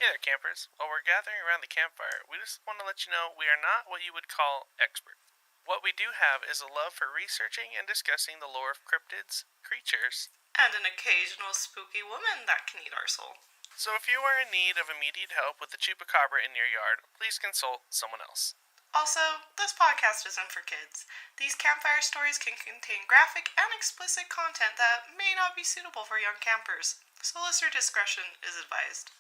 Hey there, campers. While we're gathering around the campfire, we just want to let you know we are not what you would call experts. What we do have is a love for researching and discussing the lore of cryptids, creatures, and an occasional spooky woman that can eat our soul. So if you are in need of immediate help with the chupacabra in your yard, please consult someone else. Also, this podcast isn't for kids. These campfire stories can contain graphic and explicit content that may not be suitable for young campers, so listener discretion is advised.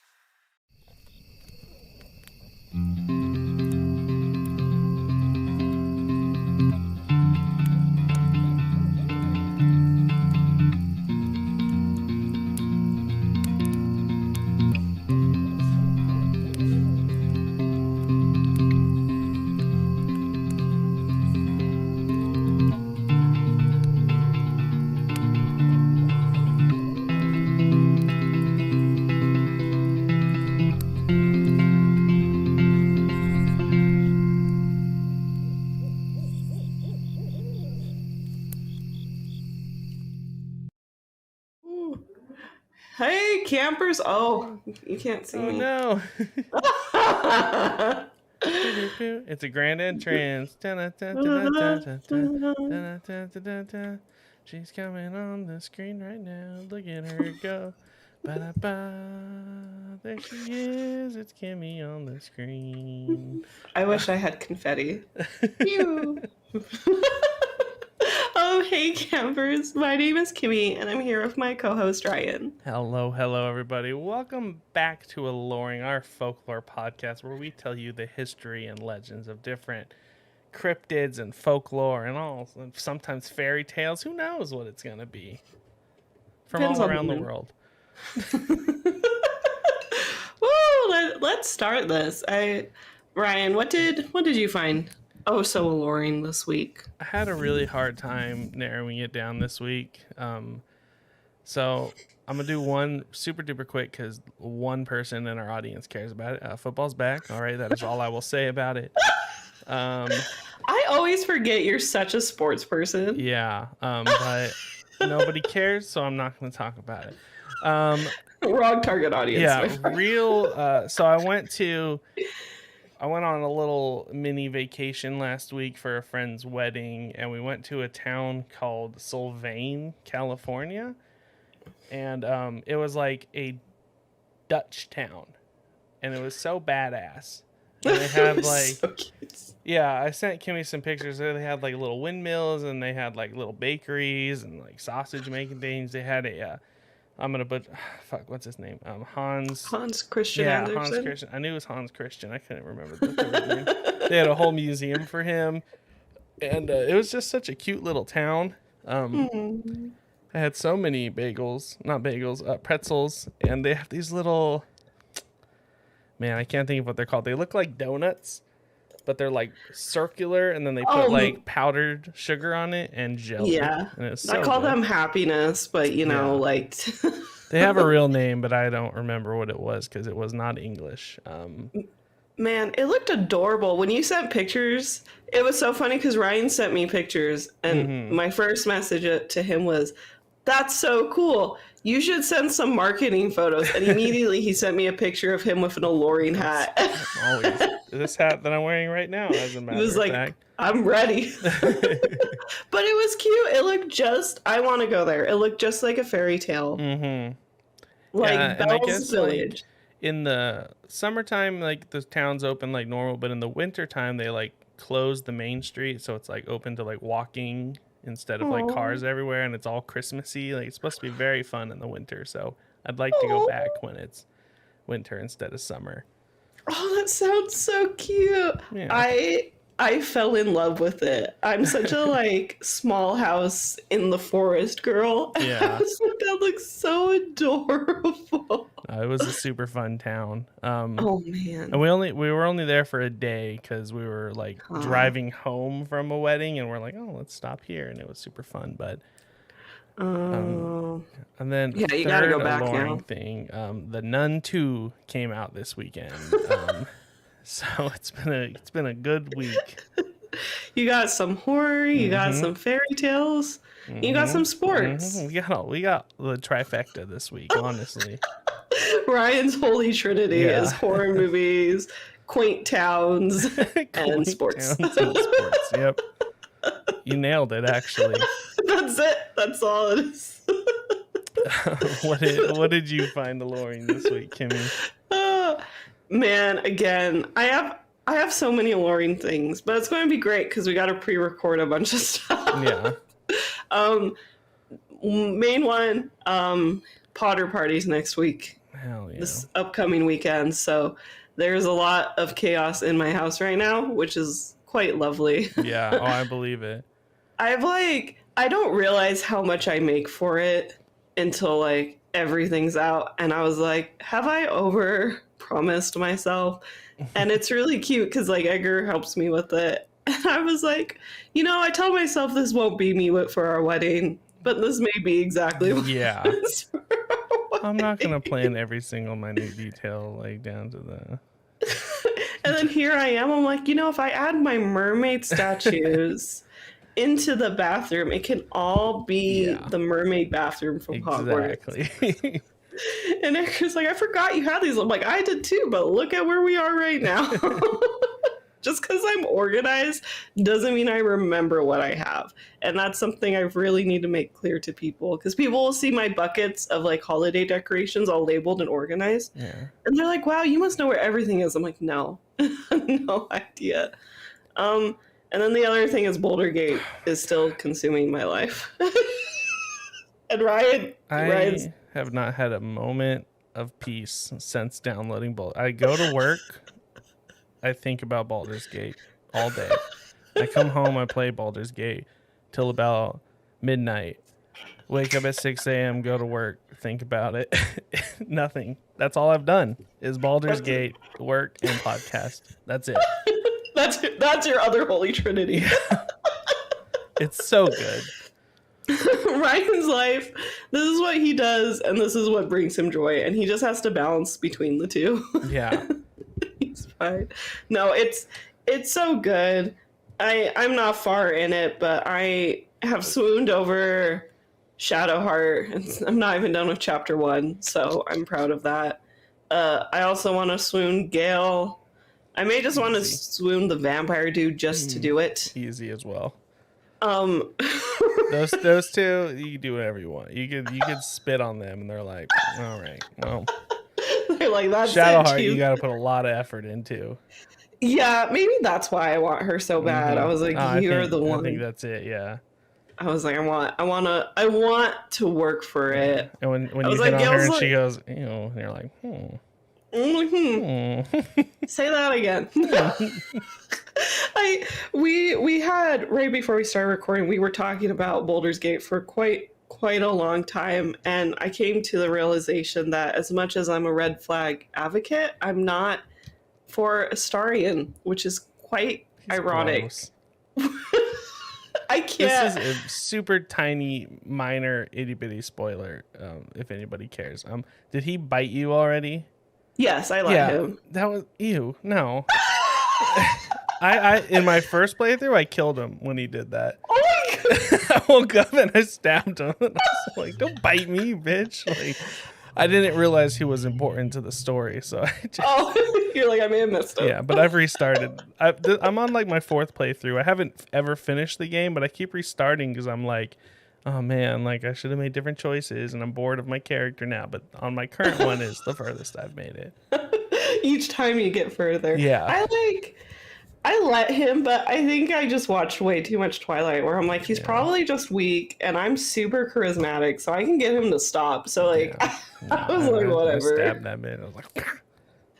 Hey, campers. Oh, you can't see me. No. It's a grand entrance. She's coming on the screen right now. Look at her go. Ba-da-ba. There she is. It's Kimmy on the screen. I wish I had confetti. Oh, hey, campers. My name is Kimmy, and I'm here with my co-host, Ryan. Hello, everybody. Welcome back to Aloreing, our folklore podcast, where we tell you the history and legends of different cryptids and folklore and sometimes fairy tales. Who knows what it's going to be from Depends all around the world. Woo, let's start this. Ryan, what did you find so alluring this week? I had a really hard time narrowing it down this week. So I'm going to do one super duper quick because one person in our audience cares about it. Football's back. All right. That is all I will say about it. I always forget you're such a sports person. Yeah. But nobody cares, so I'm not going to talk about it. Wrong target audience. Yeah, so I went on a little mini vacation last week for a friend's wedding, and we went to a town called Sylvain, California, and it was like a Dutch town, and it was so badass. And they had so yeah, I sent Kimmy some pictures. They had like little windmills, and they had like little bakeries and like sausage making things. They had what's his name? Hans Christian Andersen. Hans Christian. I knew it was Hans Christian. I couldn't remember the name. They had a whole museum for him, and it was just such a cute little town. I had so many pretzels, and they have these little, man, I can't think of what they're called. They look like donuts, but they're like circular, and then they put like powdered sugar on it and jelly. Yeah, and I call them happiness, but like they have a real name, but I don't remember what it was because it was not English. Man, it looked adorable when you sent pictures. It was so funny because Ryan sent me pictures, and my first message to him was, "That's so cool. You should send some marketing photos." And immediately he sent me a picture of him with an Aloreing hat. Always. This hat that I'm wearing right now, as a matter of fact. I'm ready. But it was cute. It looked I want to go there. It looked just like a fairy tale. Like Belle's Village. Like, in the summertime, like the town's open like normal, but in the wintertime, they like close the main street. So it's like open to like walking instead of like cars everywhere, and it's all Christmassy. Like it's supposed to be very fun in the winter, so I'd like to go back when it's winter instead of summer. Oh, that sounds so cute. Yeah. I fell in love with it. I'm such a small house in the forest girl. Yeah. That looks so adorable. It was a super fun town. Oh man. And we were only there for a day because we were driving home from a wedding, and we're like, oh, let's stop here, and it was super fun. But and then you gotta go back now. Thing, The Nun 2 came out this weekend. So it's been a good week. You got some horror, you got some fairy tales, you got some sports. We got the trifecta this week, honestly. Ryan's holy trinity is horror movies, quaint towns, and sports. Towns and sports. Yep. You nailed it, actually. That's it. That's all it is. What did you find Aloreing this week, Kimmy? Man, again, I have so many Aloreing things, but it's going to be great because we got to pre-record a bunch of stuff. Yeah. Main one, Potter parties next week. Hell yeah. This upcoming weekend. So there's a lot of chaos in my house right now, which is quite lovely. Yeah. Oh, I believe it. I don't realize how much I make for it until like everything's out. And I was like, have I over promised myself? And it's really cute because like Edgar helps me with it. And I was like, I tell myself this won't be me for our wedding, but this may be exactly what it is for our I'm not going to plan every single minute detail like down to the... And then here I am. I'm like, if I add my mermaid statues into the bathroom, it can all be the mermaid bathroom from Hogwarts. Exactly. And Edgar's like, I forgot you had these. I'm like, I did too, but look at where we are right now. Just because I'm organized doesn't mean I remember what I have. And that's something I really need to make clear to people, because people will see my buckets of like holiday decorations all labeled and organized. Yeah. And they're like, wow, you must know where everything is. I'm like, no, no idea. And then the other thing is Boulder Gate is still consuming my life. And Ryan's have not had a moment of peace since downloading Boulder. I go to work, I think about Baldur's Gate all day. I come home, I play Baldur's Gate till about midnight. Wake up at 6 a.m., go to work, think about it. Nothing. That's all I've done is Baldur's Gate, work, and podcast. That's it. That's your other holy trinity. It's so good. Ryan's life, this is what he does, and this is what brings him joy, and he just has to balance between the two. Yeah. He's fine. No, it's so good. I'm not far in it, but I have swooned over Shadowheart, and I'm not even done with chapter 1, so I'm proud of that. I also want to swoon Gale. I may just want to swoon the vampire dude just to do it. Easy as well. Those two, you can do whatever you want. You could spit on them, and they're like, all right, well. They're like, that's Shadowheart, you got to put a lot of effort into. Yeah, maybe that's why I want her so bad. I was like, you're the one. I think that's it. Yeah. I was like, I want to work for it. And when you hit on her and she goes, ew, and you're like, Say that again. We had, right before we started recording, we were talking about Baldur's Gate for quite a long time, and I came to the realization that as much as I'm a red flag advocate, I'm not for Astarion, which is quite ironic. I can't. This is a super tiny, minor, itty bitty spoiler. If anybody cares, did he bite you already? Yes, I let him. That was ew. No. I in my first playthrough, I killed him when he did that. Oh my god! I woke up and I stabbed him. And I was like, "Don't bite me, bitch!" Like, I didn't realize he was important to the story, so I just... you're like, I may have missed him. Yeah, but I've restarted. I'm on like my 4th playthrough. I haven't ever finished the game, but I keep restarting because I'm like, oh man, like I should have made different choices, and I'm bored of my character now. But on my current one is the furthest I've made it. Each time you get further. Yeah. I let him, but I think I just watched way too much Twilight, where I'm like, he's probably just weak, and I'm super charismatic, so I can get him to stop. So like, I was like, whatever. I stabbed that man. I was like,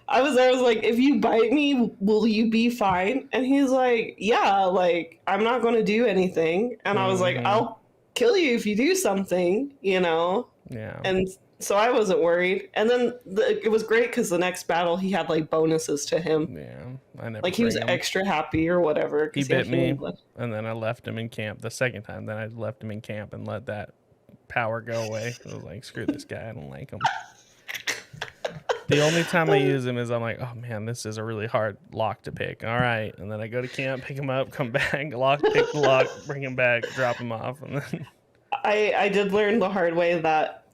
I was like, if you bite me, will you be fine? And he's like, yeah, like I'm not going to do anything. And I was like, I'll kill you if you do something, Yeah. And so I wasn't worried. And then it was great because the next battle he had like bonuses to him. Yeah, I never. Like he was extra happy or whatever. He bit me, and then I left him in camp. The second time, then I left him in camp and let that power go away. I was like, screw this guy. I don't like him. The only time I use him is I'm like, oh man, this is a really hard lock to pick. All right, and then I go to camp, pick him up, come back, pick the lock, bring him back, drop him off, and then. I did learn the hard way that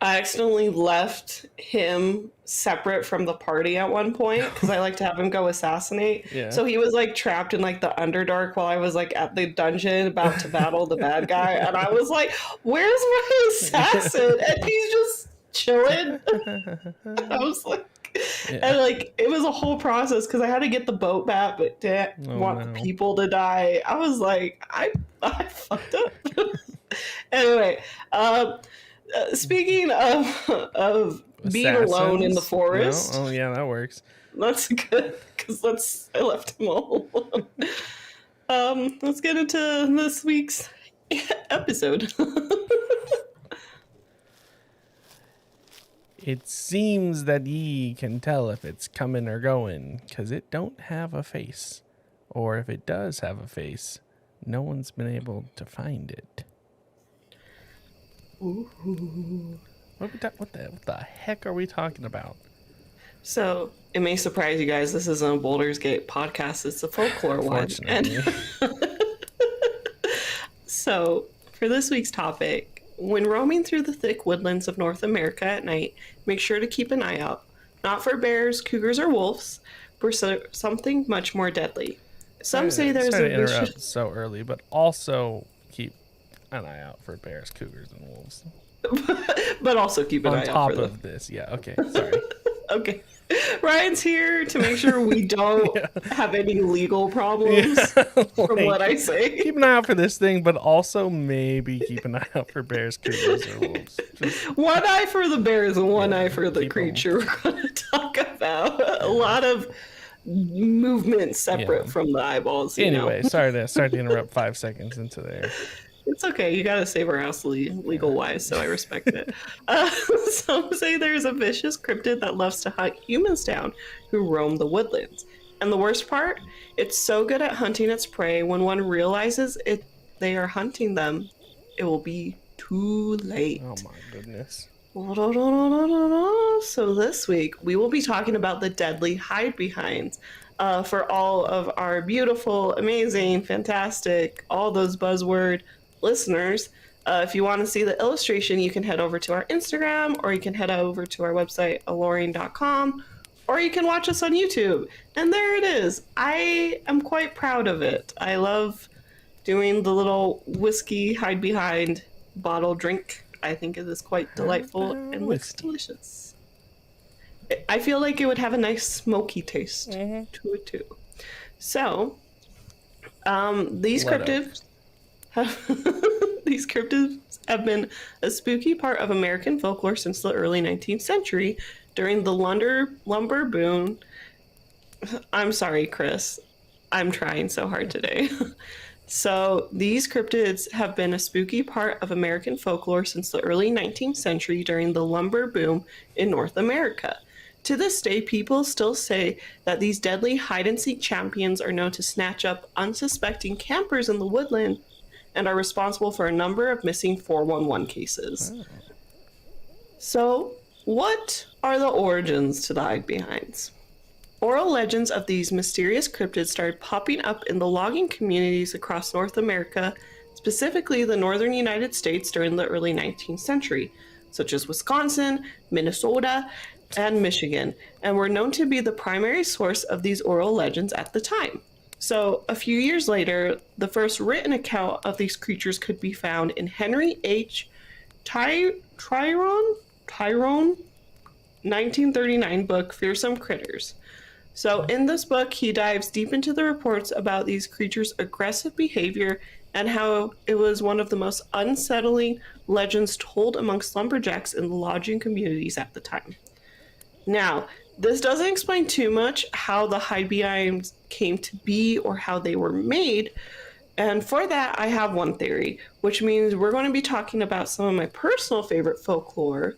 I accidentally left him separate from the party at one point because I like to have him go assassinate. Yeah. So he was like trapped in like the Underdark while I was like at the dungeon about to battle the bad guy, and I was like, "Where's my assassin?" And he's just chilling. I was like, and like it was a whole process because I had to get the boat back, but didn't want the people to die. I was like, I fucked up. Anyway, speaking of being alone in the forest. No? Oh yeah, that works. That's good because I left him all alone. Let's get into this week's episode. It seems that ye can tell if it's coming or going, 'cause it don't have a face. Or if it does have a face, no one's been able to find it. Ooh. What the heck are we talking about? So, it may surprise you guys, this isn't a Baldur's Gate podcast, it's a folklore one. And so, for this week's topic, when roaming through the thick woodlands of North America at night, make sure to keep an eye out, not for bears, cougars, or wolves, but for something much more deadly. Some say there's a interrupt so early, but also keep an eye out for bears, cougars, and wolves. But also keep an eye out for on top of this. Yeah, okay, sorry. Okay. Ryan's here to make sure we don't have any legal problems from what I say. Keep an eye out for this thing, but also maybe keep an eye out for bears, cougars, or wolves. One eye for the bears and one eye for the creature we're going to talk about. A lot of movement separate from the eyeballs. Anyway, sorry to interrupt 5 seconds into there. It's okay. You got to save our house legal wise, so I respect it. Some say there's a vicious cryptid that loves to hunt humans down who roam the woodlands. And the worst part, it's so good at hunting its prey, when one realizes they are hunting them, it will be too late. Oh my goodness. So this week, we will be talking about the deadly Hidebehinds. For all of our beautiful, amazing, fantastic, all those buzzword listeners, if you want to see the illustration, you can head over to our Instagram, or you can head over to our website, aloreing.com, or you can watch us on YouTube. And there it is. I am quite proud of it. I love doing the little whiskey Hidebehind bottle drink. I think it is quite delightful and looks delicious. I feel like it would have a nice smoky taste to it too. So, these cryptids have been a spooky part of American folklore since the early 19th century during the lumber boom. I'm sorry, Chris. I'm trying so hard today. So these cryptids have been a spooky part of American folklore since the early 19th century during the lumber boom in North America. To this day, people still say that these deadly hide-and-seek champions are known to snatch up unsuspecting campers in the woodland and are responsible for a number of missing 411 cases. Oh. So, what are the origins to the Hidebehinds? Oral legends of these mysterious cryptids started popping up in the logging communities across North America, specifically the northern United States during the early 19th century, such as Wisconsin, Minnesota, and Michigan, and were known to be the primary source of these oral legends at the time. So, a few years later, the first written account of these creatures could be found in Henry H. Tyrone 1939 book, Fearsome Critters. So, in this book, he dives deep into the reports about these creatures' aggressive behavior and how it was one of the most unsettling legends told amongst lumberjacks in the logging communities at the time. Now, this doesn't explain too much how the Hidebehinds came to be or how they were made. And for that, I have one theory, which means we're going to be talking about some of my personal favorite folklore,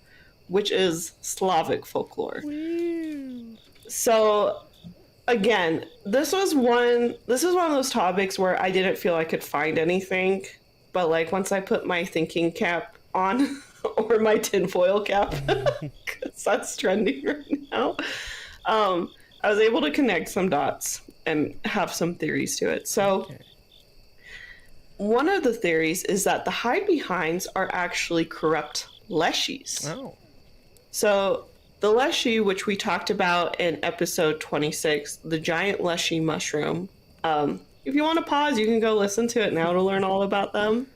which is Slavic folklore. Woo. So, again, this is one of those topics where I didn't feel I could find anything, but like once I put my thinking cap on, or my tinfoil cap, because that's trending right now, I was able to connect some dots and have some theories to it. So one of the theories is that the Hidebehinds are actually corrupt leshies. Oh. So the leshy, which we talked about in episode 26, the giant leshy mushroom. If you want to pause, you can go listen to it now to learn all about them.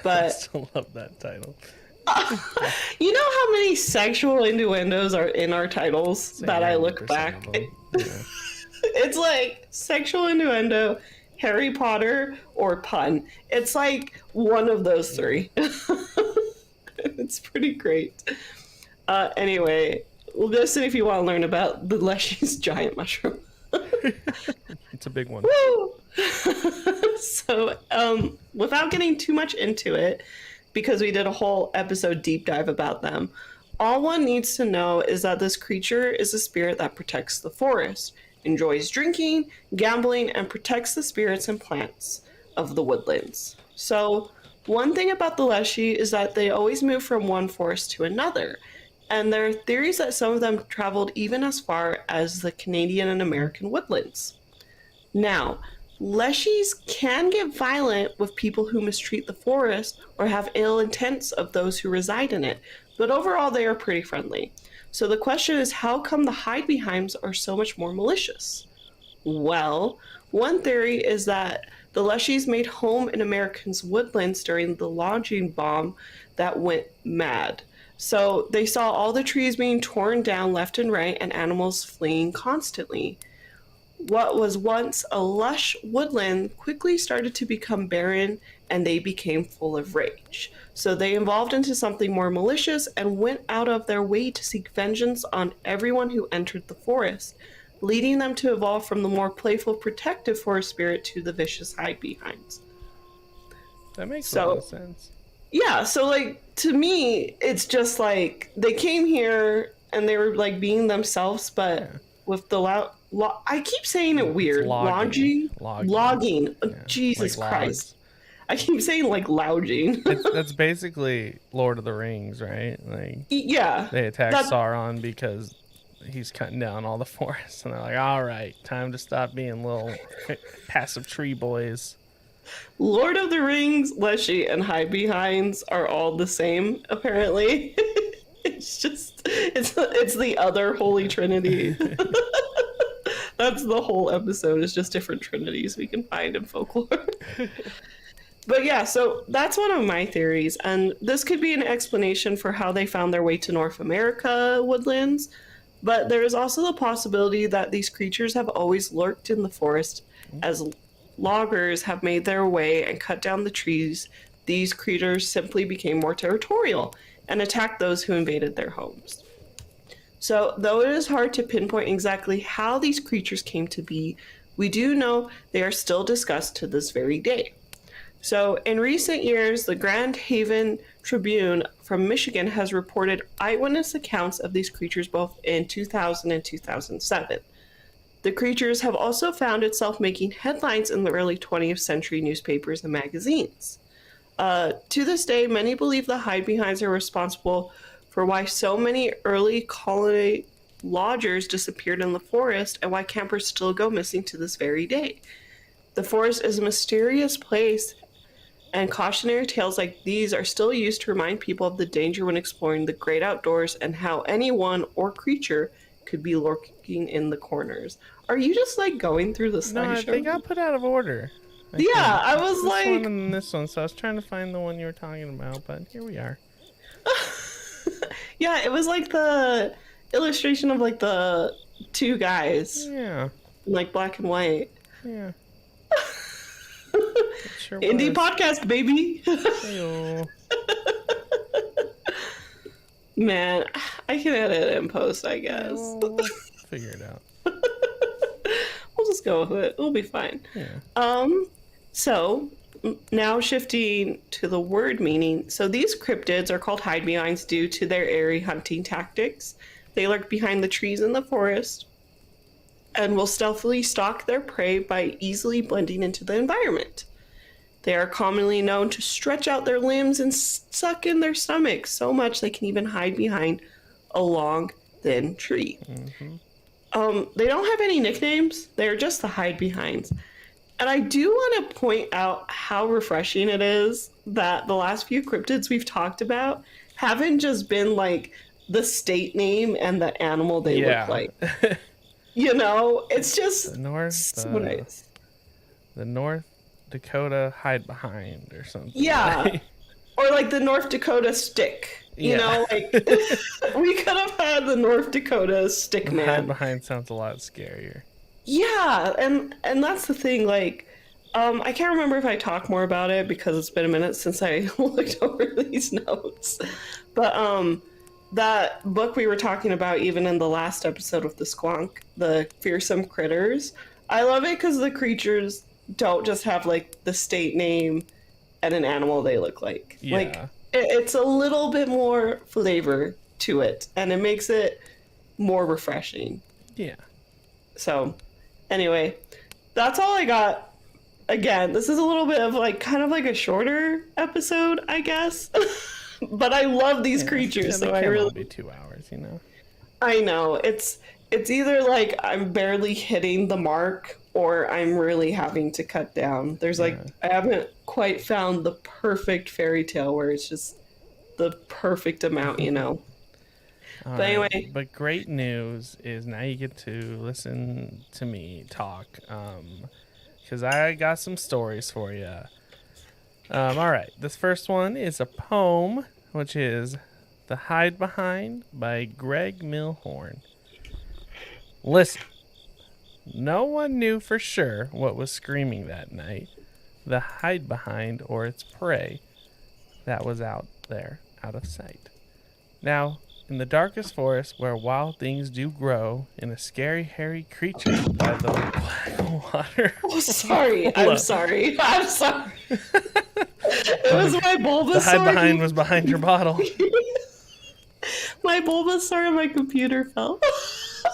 But I still love that title. You know how many sexual innuendos are in our titles Say that I 90% look back? of them. Yeah. It's like sexual innuendo, Harry Potter, or pun. It's like one of those three. It's pretty great. Anyway, listen if you want to learn about the Leshy's giant mushroom. It's a big one. Woo! So, without getting too much into it, because we did a whole episode deep dive about them, all one needs to know is that this creature is a spirit that protects the forest, enjoys drinking, gambling, and protects the spirits and plants of the woodlands. So, one thing about the Leshy is that they always move from one forest to another, and there are theories that some of them traveled even as far as the Canadian and American woodlands. Now, leshies can get violent with people who mistreat the forest or have ill intents of those who reside in it, but overall they are pretty friendly. So the question is, how come the Hidebehinds are so much more malicious? Well, one theory is that the leshies made home in Americans' woodlands during the lodging bomb that went mad. So they saw all the trees being torn down left and right and animals fleeing constantly. What was once a lush woodland quickly started to become barren and they became full of rage. So they evolved into something more malicious and went out of their way to seek vengeance on everyone who entered the forest, leading them to evolve from the more playful, protective forest spirit to the vicious Hidebehinds. That makes a lot of sense. Yeah, so like to me, it's just like they came here and they were like being themselves, but with the I keep saying it weird. Logging. Yeah, Jesus like Christ. I keep saying like lounging. That's basically Lord of the Rings, right? Like, yeah. they attack Sauron because he's cutting down all the forests, and they're like, all right, time to stop being little passive tree boys. Lord of the Rings, Leshy, and Hidebehinds are all the same, apparently. It's just, it's the other Holy Trinity. That's the whole episode, is just different trinities we can find in folklore. But yeah, so that's one of my theories, and this could be an explanation for how they found their way to North America woodlands, but there is also the possibility that these creatures have always lurked in the forest. As loggers have made their way and cut down the trees, these creatures simply became more territorial and attacked those who invaded their homes. So, though it is hard to pinpoint exactly how these creatures came to be, we do know they are still discussed to this very day. So, in recent years, the Grand Haven Tribune from Michigan has reported eyewitness accounts of these creatures both in 2000 and 2007. The creatures have also found itself making headlines in the early 20th century newspapers and magazines. To this day, many believe the Hidebehinds are responsible for why so many early colony lodgers disappeared in the forest and why campers still go missing to this very day. The forest is a mysterious place, and cautionary tales like these are still used to remind people of the danger when exploring the great outdoors and how anyone or creature could be lurking in the corners. Are you just like going through the slideshow? No, they got put out of order. I was this like... one and this one, so I was trying to find the one you were talking about, but here we are. Yeah, it was like the illustration of like the two guys. Yeah. In like black and white. Yeah. Sure Indie podcast, baby. Man, I can edit it in post, I guess. We'll figure it out. We'll just go with it. It'll be fine. Yeah. So now shifting to the word meaning. So these cryptids are called Hidebehinds due to their airy hunting tactics. They lurk behind the trees in the forest and will stealthily stalk their prey by easily blending into the environment. They are commonly known to stretch out their limbs and suck in their stomachs so much they can even hide behind a long, thin tree. Mm-hmm. They don't have any nicknames. They're just the Hidebehinds. And I do want to point out how refreshing it is that the last few cryptids we've talked about haven't just been like the state name and the animal they look like. You know, it's just the North, so nice. The North Dakota Hidebehind or something. Yeah. Right? Or like the North Dakota stick. You know, like we could have had the North Dakota stick man. Hidebehind sounds a lot scarier. Yeah, and that's the thing, like, I can't remember if I talked more about it because it's been a minute since I looked over these notes. But that book we were talking about even in the last episode with the squonk, the fearsome critters, I love it because the creatures don't just have like the state name and an animal they look like. Yeah. Like it's a little bit more flavor to it, and it makes it more refreshing. Yeah. So, anyway, that's all I got. Again, this is a little bit of like kind of like a shorter episode, I guess. But I love these creatures, so I really be 2 hours, you know. I know it's either like I'm barely hitting the mark or I'm really having to cut down. There's like I haven't quite found the perfect fairy tale where it's just the perfect amount, you know. But anyway, but great news is now you get to listen to me talk, because I got some stories for you. All right, this first one is a poem, which is "The Hidebehind" by Greg Milhorn. Listen, no one knew for sure what was screaming that night, the hidebehind or its prey that was out there, out of sight. Now, in the darkest forest where wild things do grow, in a scary, hairy creature by the black water. Oh, sorry. I'm sorry. It was my Bulbasaur. The Hidebehind was behind your bottle. My Bulbasaur and my computer fell.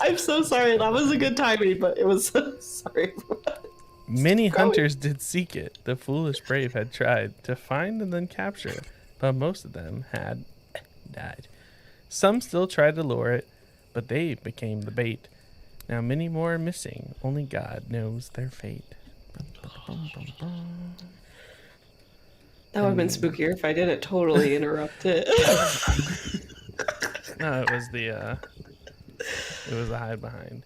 I'm so sorry. That was a good timing, but it was sorry. Many hunters did seek it. The foolish brave had tried to find and then capture, but most of them had died. Some still tried to lure it, but they became the bait. Now many more are missing. Only God knows their fate. That would have been spookier if I didn't totally interrupt it. No, it was the Hidebehind.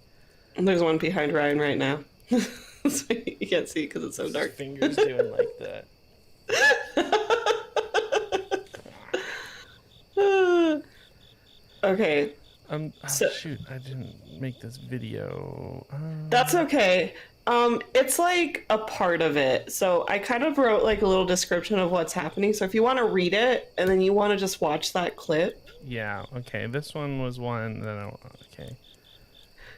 There's one behind Ryan right now. So you can't see because it's so dark. His fingers doing like that. Okay. Shoot, I didn't make this video. That's okay. It's like a part of it. So I kind of wrote like a little description of what's happening. So if you want to read it and then you want to just watch that clip. Yeah, okay. This one was one that okay.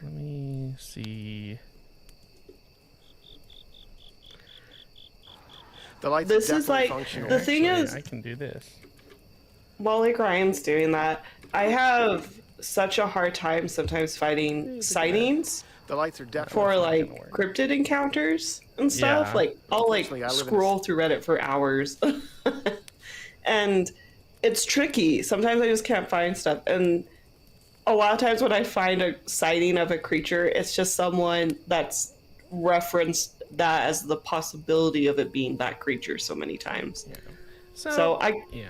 Let me see. The lights this is like functional. The thing Actually, is, I can do this. While like Ryan's doing that, I have such a hard time sometimes fighting sightings. The lights are definitely for like cryptid encounters and stuff. Yeah. Like I'll like scroll through Reddit for hours. And it's tricky. Sometimes I just can't find stuff. And a lot of times when I find a sighting of a creature, it's just someone that's referenced that as the possibility of it being that creature so many times. Yeah.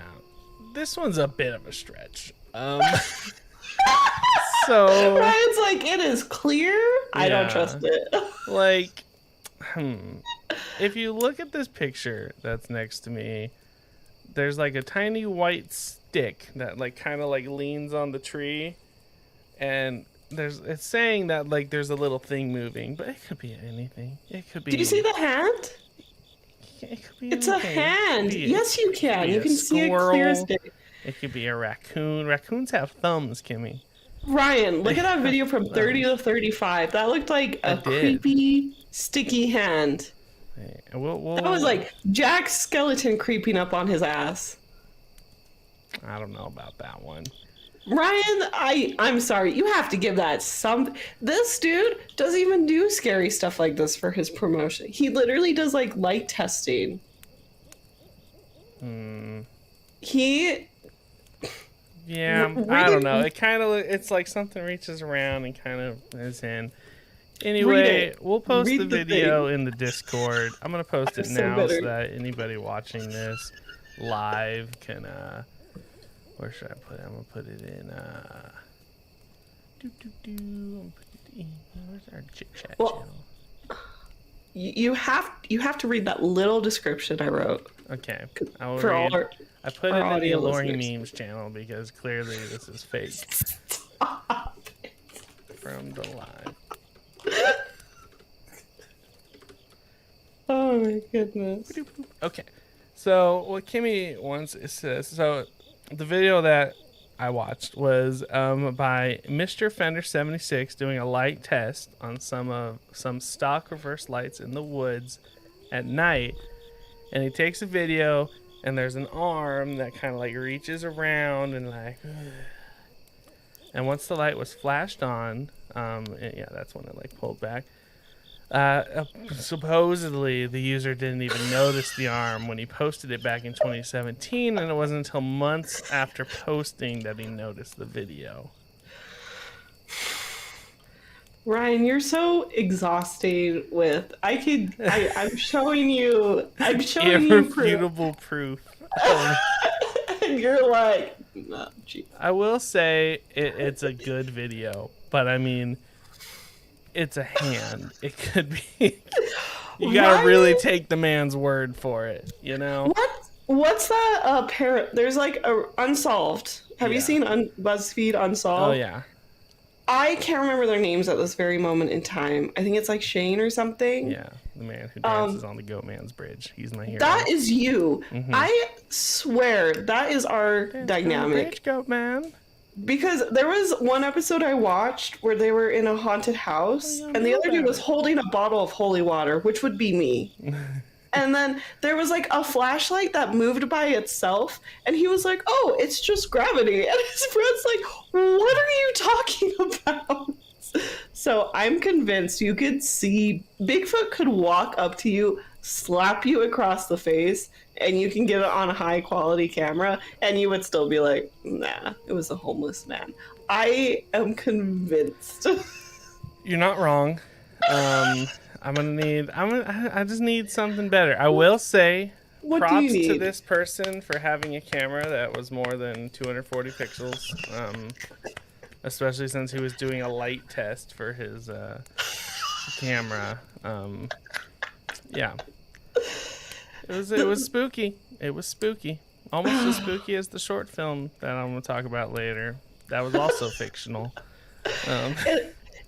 This one's a bit of a stretch. So Ryan's like, it is clear. I don't trust it. Like, if you look at this picture that's next to me, there's like a tiny white stick that like kind of like leans on the tree, and it's saying that like there's a little thing moving, but it could be anything. It could be. Do you see the hand? It could be it's anything. A hand. Yes, you can. You can see it clear as day. It could be a raccoon. Raccoons have thumbs, Kimmy. Ryan, look at that video from 30 to 35. That looked like a creepy, sticky hand. That was like Jack's skeleton creeping up on his ass. I don't know about that one. Ryan, I'm sorry. You have to give that some... This dude doesn't even do scary stuff like this for his promotion. He literally does like light testing. Yeah, I don't know. It's like something reaches around and kind of is in. Anyway, we'll post the video in the Discord. I'm going to post it now so that anybody watching this live can Where should I put it? I'm gonna put it in. I'm gonna put it in. Where's our chit chat channel? You have to read that little description I wrote. Okay, I will for read. All our, I put it in the Aloreing listeners. memes channel because clearly this is fake. From the live. Oh my goodness. Okay, so what Kimmy wants is so the video that I watched was by Mr. Fender 76 doing a light test on some stock reverse lights in the woods at night, and he takes a video and there's an arm that kind of like reaches around and like, and once the light was flashed on, yeah, that's when it like pulled back. Supposedly the user didn't even notice the arm when he posted it back in 2017, and it wasn't until months after posting that he noticed the video. Ryan, you're so exhausting with I'm showing you Irrefutable proof. And you're like, no, geez. I will say it's a good video, but I mean, it's a hand. It could be. You gotta really take the man's word for it, you know. What's that? There's like a Unsolved. Have you seen BuzzFeed Unsolved? Oh yeah. I can't remember their names at this very moment in time. I think it's like Shane or something. Yeah, the man who dances on the Goat Man's bridge. He's my hero. That is you. Mm-hmm. I swear that is our dynamic. Bridge, Goat Man. Because there was one episode I watched where they were in a haunted house, and the other dude was holding a bottle of holy water, which would be me. And then there was like a flashlight that moved by itself, and he was like, "Oh, it's just gravity." And his friend's like, "What are you talking about?" So I'm convinced you could see Bigfoot could walk up to you, slap you across the face, and you can get it on a high quality camera, and you would still be like, "Nah, it was a homeless man." I am convinced. You're not wrong. I just need something better. I will say, what props do you need? to this person for having a camera that was more than 240 pixels. Especially since he was doing a light test for his camera. Yeah. It was spooky. It was spooky. Almost as spooky as the short film that I'm going to talk about later. That was also fictional.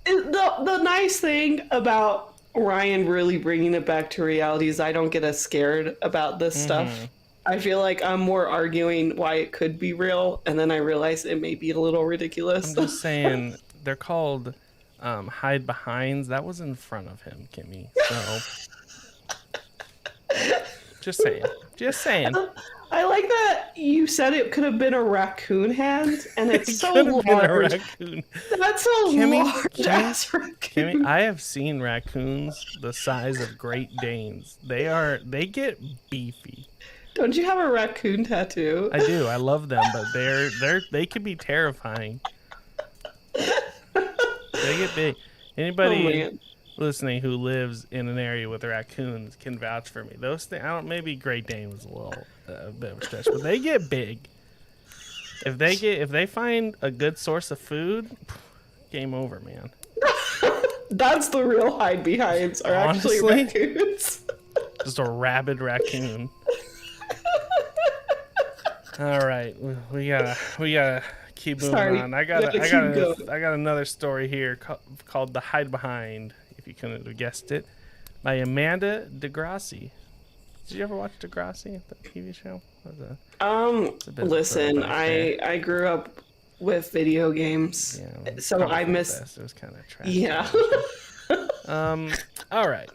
The nice thing about Ryan really bringing it back to reality is I don't get as scared about this stuff. I feel like I'm more arguing why it could be real, and then I realize it may be a little ridiculous. I'm just saying, they're called Hidebehinds. That was in front of him, Kimmy. So, just saying. I like that you said it could have been a raccoon hand, and it's so large. Been a raccoon. That's a large-ass raccoon. Kimmy, I have seen raccoons the size of Great Danes. They get beefy. Don't you have a raccoon tattoo? I do. I love them, but they can be terrifying. They get big. Anybody listening who lives in an area with raccoons can vouch for me. Those things, maybe Great Dane was a bit of a stretch, but they get big. If they find a good source of food, game over, man. That's the real Hidebehinds are actually raccoons. Just a rabid raccoon. All right, we gotta keep moving on. I got another story here called "The Hidebehind." If you couldn't have guessed it, by Amanda Degrassi. Did you ever watch Degrassi, the TV show? Listen, I grew up with video games, so I missed. It was kind of trash. Yeah. All right.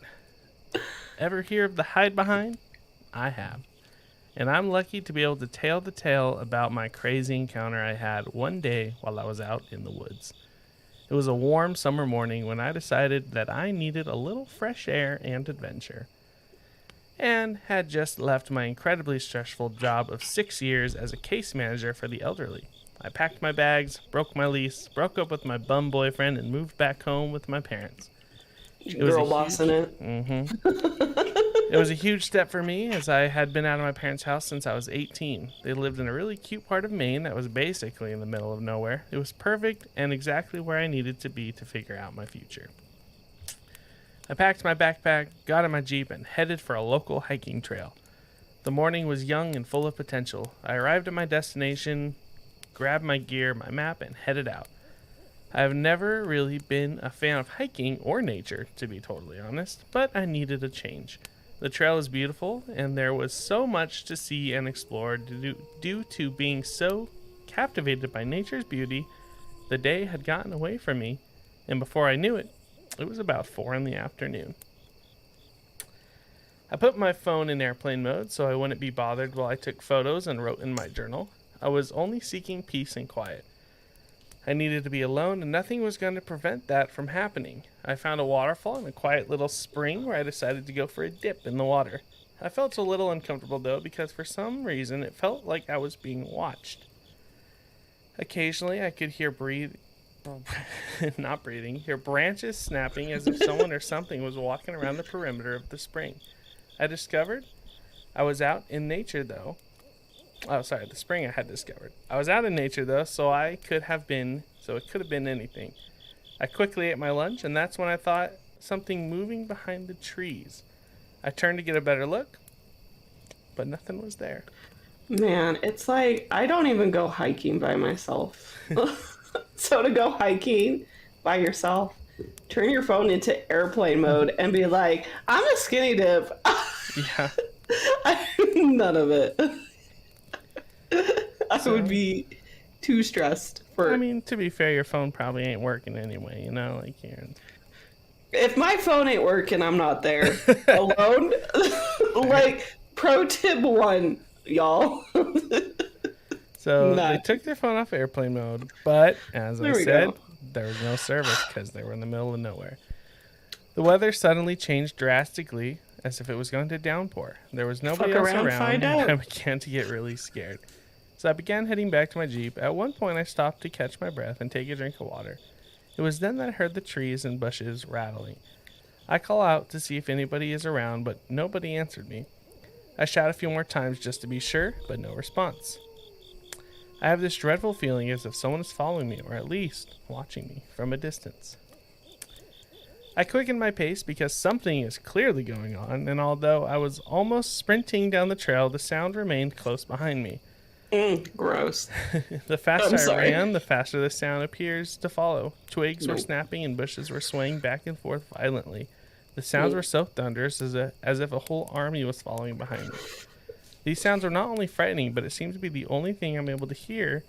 Ever hear of the Hidebehind? I have. And I'm lucky to be able to tell the tale about my crazy encounter I had one day while I was out in the woods. It was a warm summer morning when I decided that I needed a little fresh air and adventure, and had just left my incredibly stressful job of 6 years as a case manager for the elderly. I packed my bags, broke my lease, broke up with my bum boyfriend, and moved back home with my parents. Girl boss in it. Mm-hmm. It was a huge step for me, as I had been out of my parents' house since I was 18. They lived in a really cute part of Maine that was basically in the middle of nowhere. It was perfect and exactly where I needed to be to figure out my future. I packed my backpack, got in my Jeep, and headed for a local hiking trail. The morning was young and full of potential. I arrived at my destination, grabbed my gear, my map, and headed out. I have never really been a fan of hiking or nature, to be totally honest, but I needed a change. The trail is beautiful, and there was so much to see and explore due to being so captivated by nature's beauty. The day had gotten away from me, and before I knew it, it was about 4 in the afternoon. I put my phone in airplane mode so I wouldn't be bothered while I took photos and wrote in my journal. I was only seeking peace and quiet. I needed to be alone, and nothing was going to prevent that from happening. I found a waterfall and a quiet little spring where I decided to go for a dip in the water. I felt a little uncomfortable though, because for some reason it felt like I was being watched. Occasionally I could hear hear branches snapping as if someone or something was walking around the perimeter of the spring. I discovered I was out in nature though. The spring I had discovered. I was out in nature though, so it could have been anything. I quickly ate my lunch, and that's when I thought something moving behind the trees. I turned to get a better look, but nothing was there. Man, it's like I don't even go hiking by myself. So to go hiking by yourself, turn your phone into airplane mode and be like, I'm a skinny dip. Yeah. None of it. I would be too stressed for. I mean, to be fair, your phone probably ain't working anyway, you know? Like, if my phone ain't working, I'm not there. Alone? Like, pro tip 1, y'all. So they took their phone off airplane mode, but as I said, there was no service because they were in the middle of nowhere. The weather suddenly changed drastically, as if it was going to downpour. There was nobody else around, and I began to get really scared. So I began heading back to my Jeep. At one point, I stopped to catch my breath and take a drink of water. It was then that I heard the trees and bushes rattling. I call out to see if anybody is around, but nobody answered me. I shout a few more times just to be sure, but no response. I have this dreadful feeling as if someone is following me, or at least watching me from a distance. I quickened my pace because something is clearly going on, and although I was almost sprinting down the trail, the sound remained close behind me. Gross. The faster I ran, the faster the sound appears to follow. Twigs were snapping and bushes were swaying back and forth violently. The sounds were so thunderous as if a whole army was following behind me. These sounds were not only frightening, but it seemed to be the only thing I'm able to hear,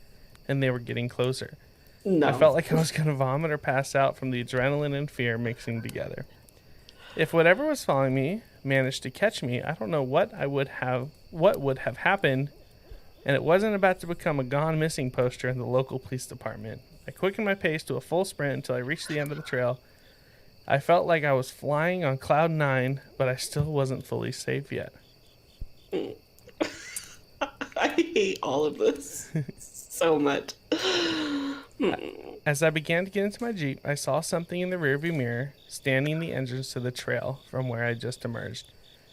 and they were getting closer. No. I felt like I was going to vomit or pass out from the adrenaline and fear mixing together. If whatever was following me managed to catch me, I don't know what would have happened, and it wasn't about to become a gone missing poster in the local police department. I quickened my pace to a full sprint until I reached the end of the trail. I felt like I was flying on cloud 9, but I still wasn't fully safe yet. I hate all of this so much. As I began to get into my Jeep, I saw something in the rearview mirror, standing the entrance to the trail from where I just emerged.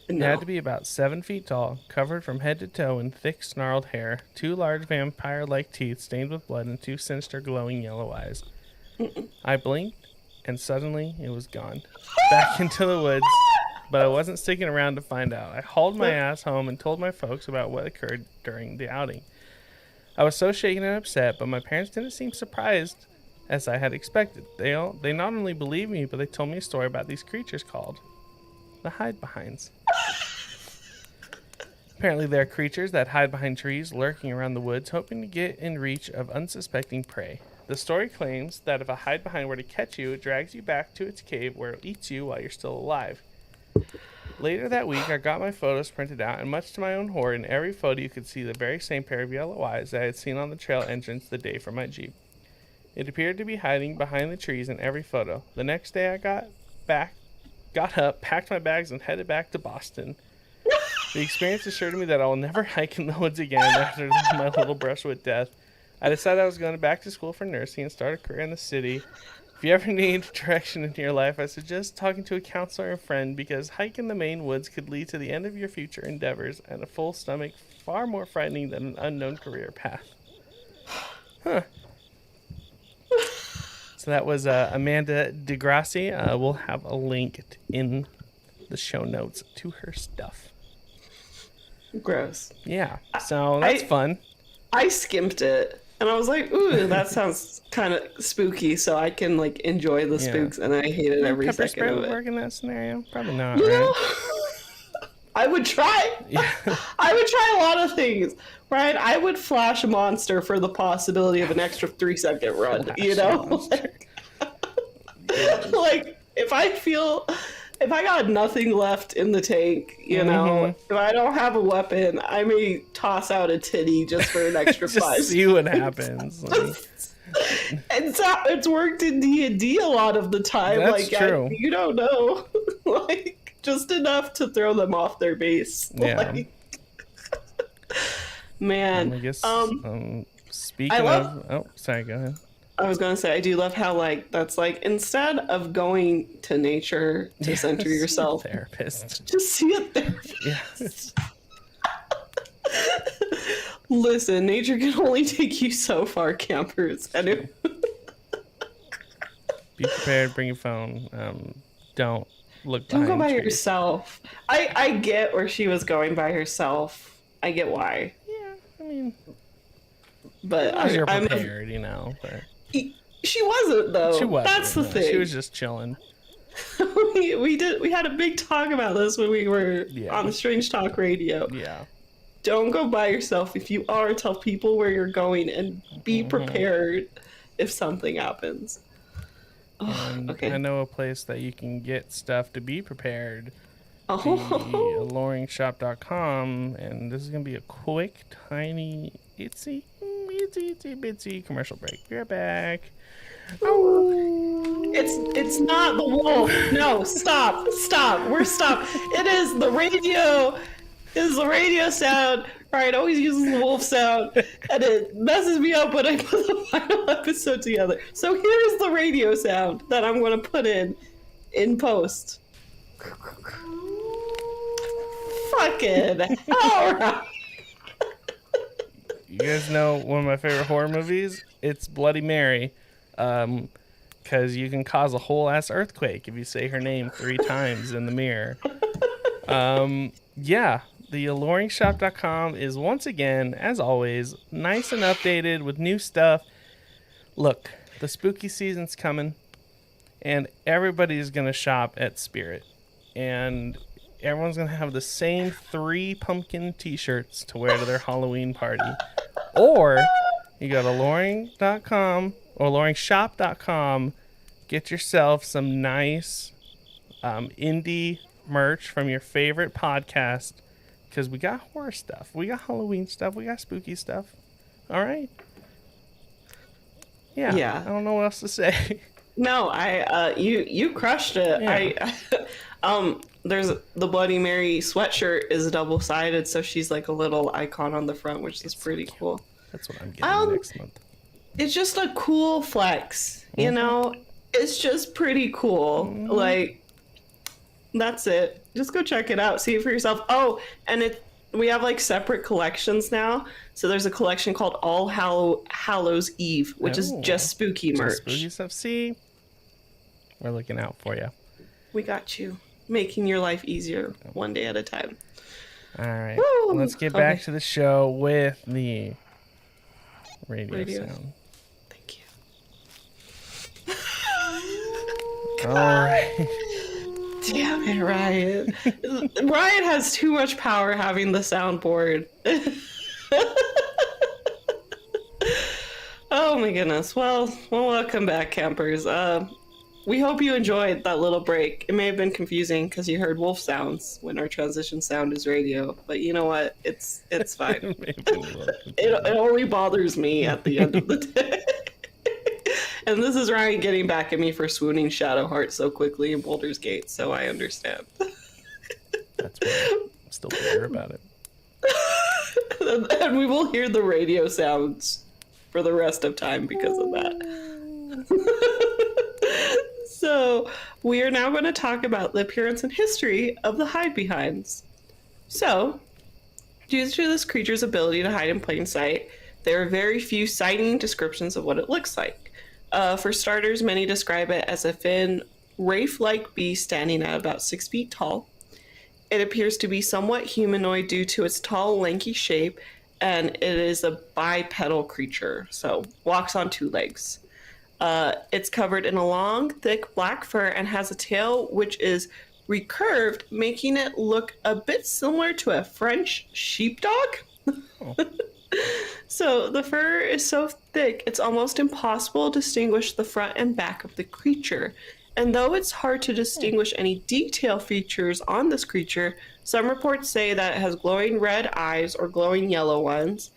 It had to be about 7 feet tall, covered from head to toe in thick, snarled hair, 2 large vampire-like teeth stained with blood, and 2 sinister, glowing yellow eyes. I blinked, and suddenly it was gone. Back into the woods, but I wasn't sticking around to find out. I hauled my ass home and told my folks about what occurred during the outing. I was so shaken and upset, but my parents didn't seem surprised as I had expected. They not only believed me, but they told me a story about these creatures called the Hidebehinds. Apparently they're creatures that hide behind trees, lurking around the woods, hoping to get in reach of unsuspecting prey. The story claims that if a Hidebehind were to catch you, it drags you back to its cave where it eats you while you're still alive. Later that week, I got my photos printed out, and much to my own horror, in every photo you could see the very same pair of yellow eyes that I had seen on the trail entrance the day for my Jeep. It appeared to be hiding behind the trees in every photo. The next day I got up, packed my bags, and headed back to Boston. The experience assured me that I will never hike in the woods again after my little brush with death. I decided I was going back to school for nursing and start a career in the city. A If you ever need direction in your life, I suggest talking to a counselor or friend because hiking the Maine woods could lead to the end of your future endeavors and a full stomach far more frightening than an unknown career path. Huh. So that was Amanda DeGrassi. We'll have a link in the show notes to her stuff. Gross. Yeah, so that's fun. I skimped it. And I was like, ooh, that sounds kind of spooky, so I can, like, enjoy the spooks, and I hated every Pepper second spray of would it. work in that scenario? Probably not, You right? know? I would try. Yeah. I would try a lot of things, right? I would flash a monster for the possibility of an extra 3-second run, you know? Like, if I got nothing left in the tank, you know, if I don't have a weapon, I may toss out a titty just for an extra Just 5 see what happens. Like, And so it's worked in D&D a lot of the time. That's like, true. You don't know. Like, just enough to throw them off their base. Yeah. Like, man. I guess, speaking I love- of... Oh, sorry, go ahead. I was going to say, I do love how, like, that's like, instead of going to nature to center yourself, Therapist. just see a therapist. Yeah. Listen, nature can only take you so far, campers. And Be prepared, bring your phone. Don't look don't go by trees. yourself. I get where she was going by herself. I get why. Yeah, I mean... But As you're I'm prepared, you know. But she wasn't though. she wasn't. That's the no. thing. She was just chilling. we had a big talk about this when we were Yeah. on the Strange Talk Radio. Yeah. Don't go by yourself. If you are, tell people where you're going and be prepared if something happens. And Okay. I know a place that you can get stuff to be prepared. Oh. The AloreingShop.com, and this is gonna be a quick, tiny, itsy bitsy commercial break. Be right back. It's not the wolf. No, stop. Stop. It is the radio. It is the radio sound. Right, always uses the wolf sound, and it messes me up when I put the final episode together. So here's the radio sound that I'm going to put in post. Fucking all right. You guys know one of my favorite horror movies? It's Bloody Mary. Because you can cause a whole ass earthquake if you say her name 3 times in the mirror. Yeah, the AloreingShop.com is once again, as always, nice and updated with new stuff. Look, the spooky season's coming, and everybody's going to shop at Spirit. And everyone's going to have the same 3 pumpkin t-shirts to wear to their Halloween party. Or you go to Aloreing.com or AloreingShop.com, get yourself some nice indie merch from your favorite podcast, because we got horror stuff, we got Halloween stuff, we got spooky stuff. All right. Yeah. I don't know what else to say. No, you crushed it. Yeah. There's the Bloody Mary sweatshirt is double-sided, so she's like a little icon on the front, which is pretty cool. That's what I'm getting next month. It's just a cool flex, you know? It's just pretty cool. Like, that's it. Just go check it out. See it for yourself. Oh, and we have like separate collections now. So there's a collection called All Hallows Eve, which is just spooky merch. Just spooky stuff. See? We're looking out for you. We got you. Making your life easier one day at a time. All right. Woo! Let's get back to the show with the radio sound. Thank you. All right. Damn it, Ryan. Ryan has too much power having the soundboard. Oh my goodness. Well, welcome back, campers. We hope you enjoyed that little break. It may have been confusing because you heard wolf sounds when our transition sound is radio, but you know what? It's fine. It only bothers me at the end of the day. And this is Ryan getting back at me for swooning Shadowheart so quickly in Baldur's Gate, so I understand. That's why I'm still bitter about it. And we will hear the radio sounds for the rest of time because of that. So, we are now going to talk about the appearance and history of the Hidebehinds. So, due to this creature's ability to hide in plain sight, there are very few sighting descriptions of what it looks like. For starters, many describe it as a thin, wraith-like beast standing at about 6 feet tall. It appears to be somewhat humanoid due to its tall, lanky shape, and it is a bipedal creature, so walks on 2 legs. It's covered in a long, thick black fur and has a tail which is recurved, making it look a bit similar to a French sheepdog. Oh. So the fur is so thick, it's almost impossible to distinguish the front and back of the creature. And though it's hard to distinguish any detail features on this creature, some reports say that it has glowing red eyes or glowing yellow ones.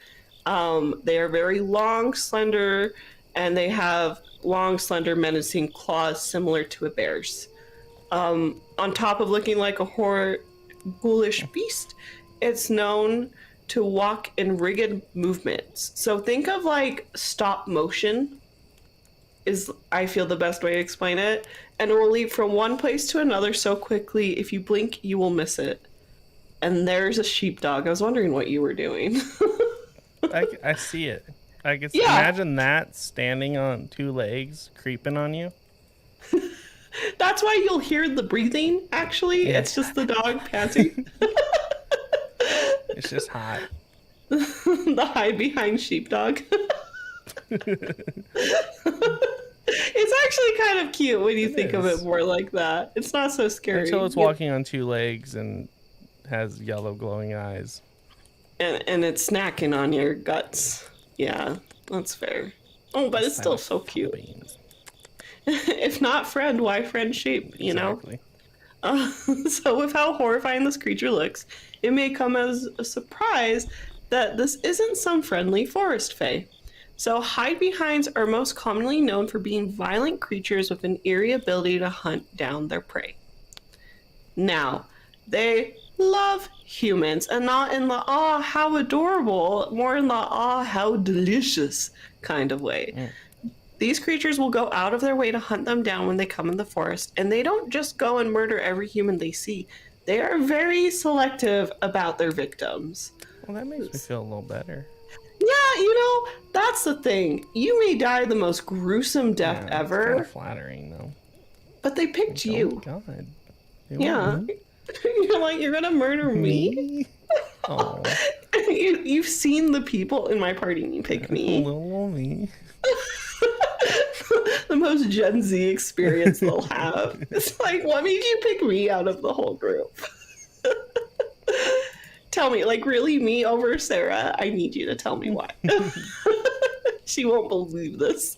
They are very long, slender, and they have long, slender, menacing claws similar to a bear's. On top of looking like a ghoulish beast, it's known to walk in rigged movements. So think of like stop motion is, I feel, the best way to explain it. And it will leap from one place to another so quickly, if you blink, you will miss it. And there's a sheepdog. I was wondering what you were doing. I see it. I can imagine that standing on 2 legs, creeping on you. That's why you'll hear the breathing, actually. Yeah. It's just the dog panting. It's just hot. The Hidebehind sheepdog. It's actually kind of cute when you think of it more like that. It's not so scary. Until it's walking on 2 legs and has yellow glowing eyes. And it's snacking on your guts. Yeah, that's fair. Oh, but it's still so cute. If not friend, why friend sheep, you exactly. know? So with how horrifying this creature looks, it may come as a surprise that this isn't some friendly forest fae. So Hidebehinds are most commonly known for being violent creatures with an eerie ability to hunt down their prey. Now, they love humans, and not in the "aw, how adorable," more in the "aw, how delicious" kind of way. Mm. These creatures will go out of their way to hunt them down when they come in the forest, and they don't just go and murder every human they see. They are very selective about their victims. Well, that makes me feel a little better. Yeah, you know, that's the thing. You may die the most gruesome death ever. It's kind of flattering, though. But they picked you. Oh, God. Yeah. You're like, you're gonna murder me? Oh. You've seen the people in my party and you pick me. Little me. The most Gen Z experience they'll have. It's like, what made you pick me out of the whole group? Tell me, like, really, me over Sarah? I need you to tell me why. She won't believe this.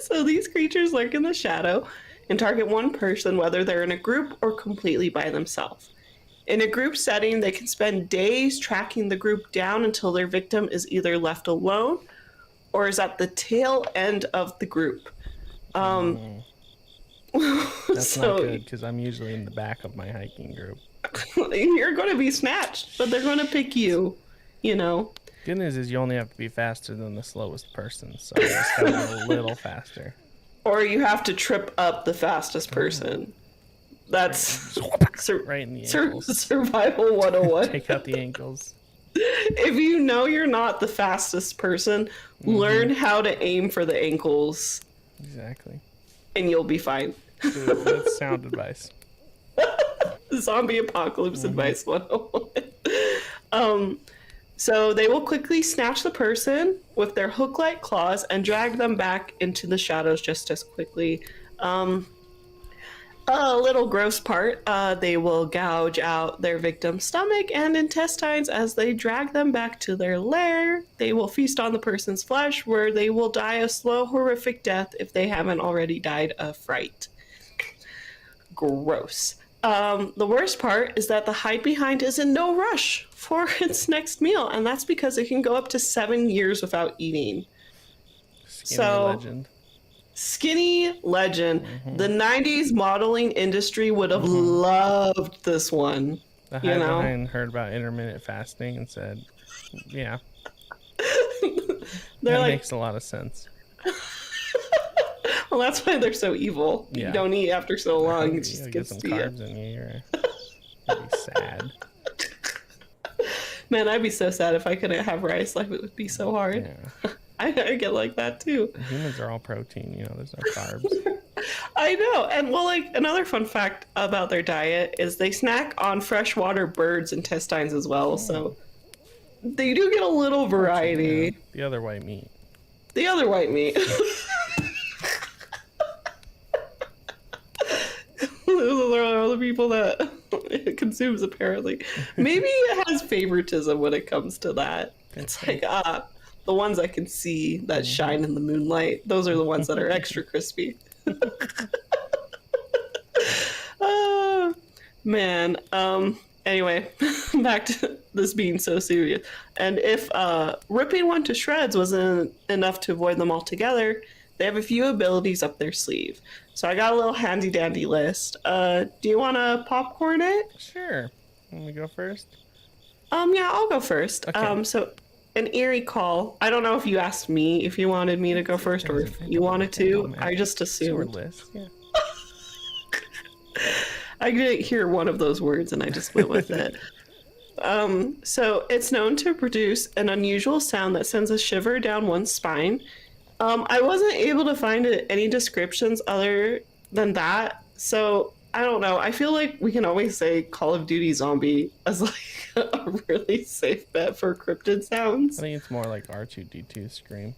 So these creatures lurk in the shadow and target one person, whether they're in a group or completely by themselves. In a group setting, they can spend days tracking the group down until their victim is either left alone or is at the tail end of the group. That's not good, because I'm usually in the back of my hiking group. You're going to be snatched, but they're going to pick you, you know. Good news is you only have to be faster than the slowest person, so I just gotta go a little faster. Or you have to trip up the fastest person. That's right in the ankles. Survival 101. Take out the ankles. If you know you're not the fastest person, learn how to aim for the ankles. Exactly. And you'll be fine. Dude, that's sound advice. Zombie apocalypse advice 101. So they will quickly snatch the person with their hook-like claws and drag them back into the shadows just as quickly. A little gross part, they will gouge out their victim's stomach and intestines as they drag them back to their lair. They will feast on the person's flesh, where they will die a slow, horrific death if they haven't already died of fright. Gross. The worst part is that the Hidebehind is in no rush for its next meal, and that's because it can go up to 7 years without eating. Skinny legend. The 90s modeling industry would have loved this one. The Hidebehind heard about intermittent fasting and said, yeah. That makes a lot of sense. Well, that's why they're so evil. Yeah. You don't eat after so long. It just get gets some to you. carbs in you. You'll be sad. Man, I'd be so sad if I couldn't have rice. Life would be so hard. Yeah. I get like that too. Humans are all protein, there's no carbs. I know. And well, like another fun fact about their diet is they snack on freshwater birds' intestines as well. So they do get a little variety. Yeah. The other white meat. The other white meat. Those are all the people that it consumes, apparently. Maybe it has favoritism when it comes to that. It's like, the ones I can see that shine in the moonlight, those are the ones that are extra crispy. Oh, man. Anyway, back to this being so serious. And if ripping one to shreds wasn't enough to avoid them altogether, they have a few abilities up their sleeve. So I got a little handy dandy list. Do you want to popcorn it? Sure. Want me to go first? Yeah, I'll go first. Okay. So an eerie call. I don't know if you asked me if you wanted me to go first or if you wanted to. I just assumed. List. Yeah. I didn't hear one of those words and I just went with it. So it's known to produce an unusual sound that sends a shiver down one's spine. I wasn't able to find any descriptions other than that. So I don't know. I feel like we can always say Call of Duty Zombie as like a really safe bet for cryptid sounds. I think it's more like R2-D2 Scream.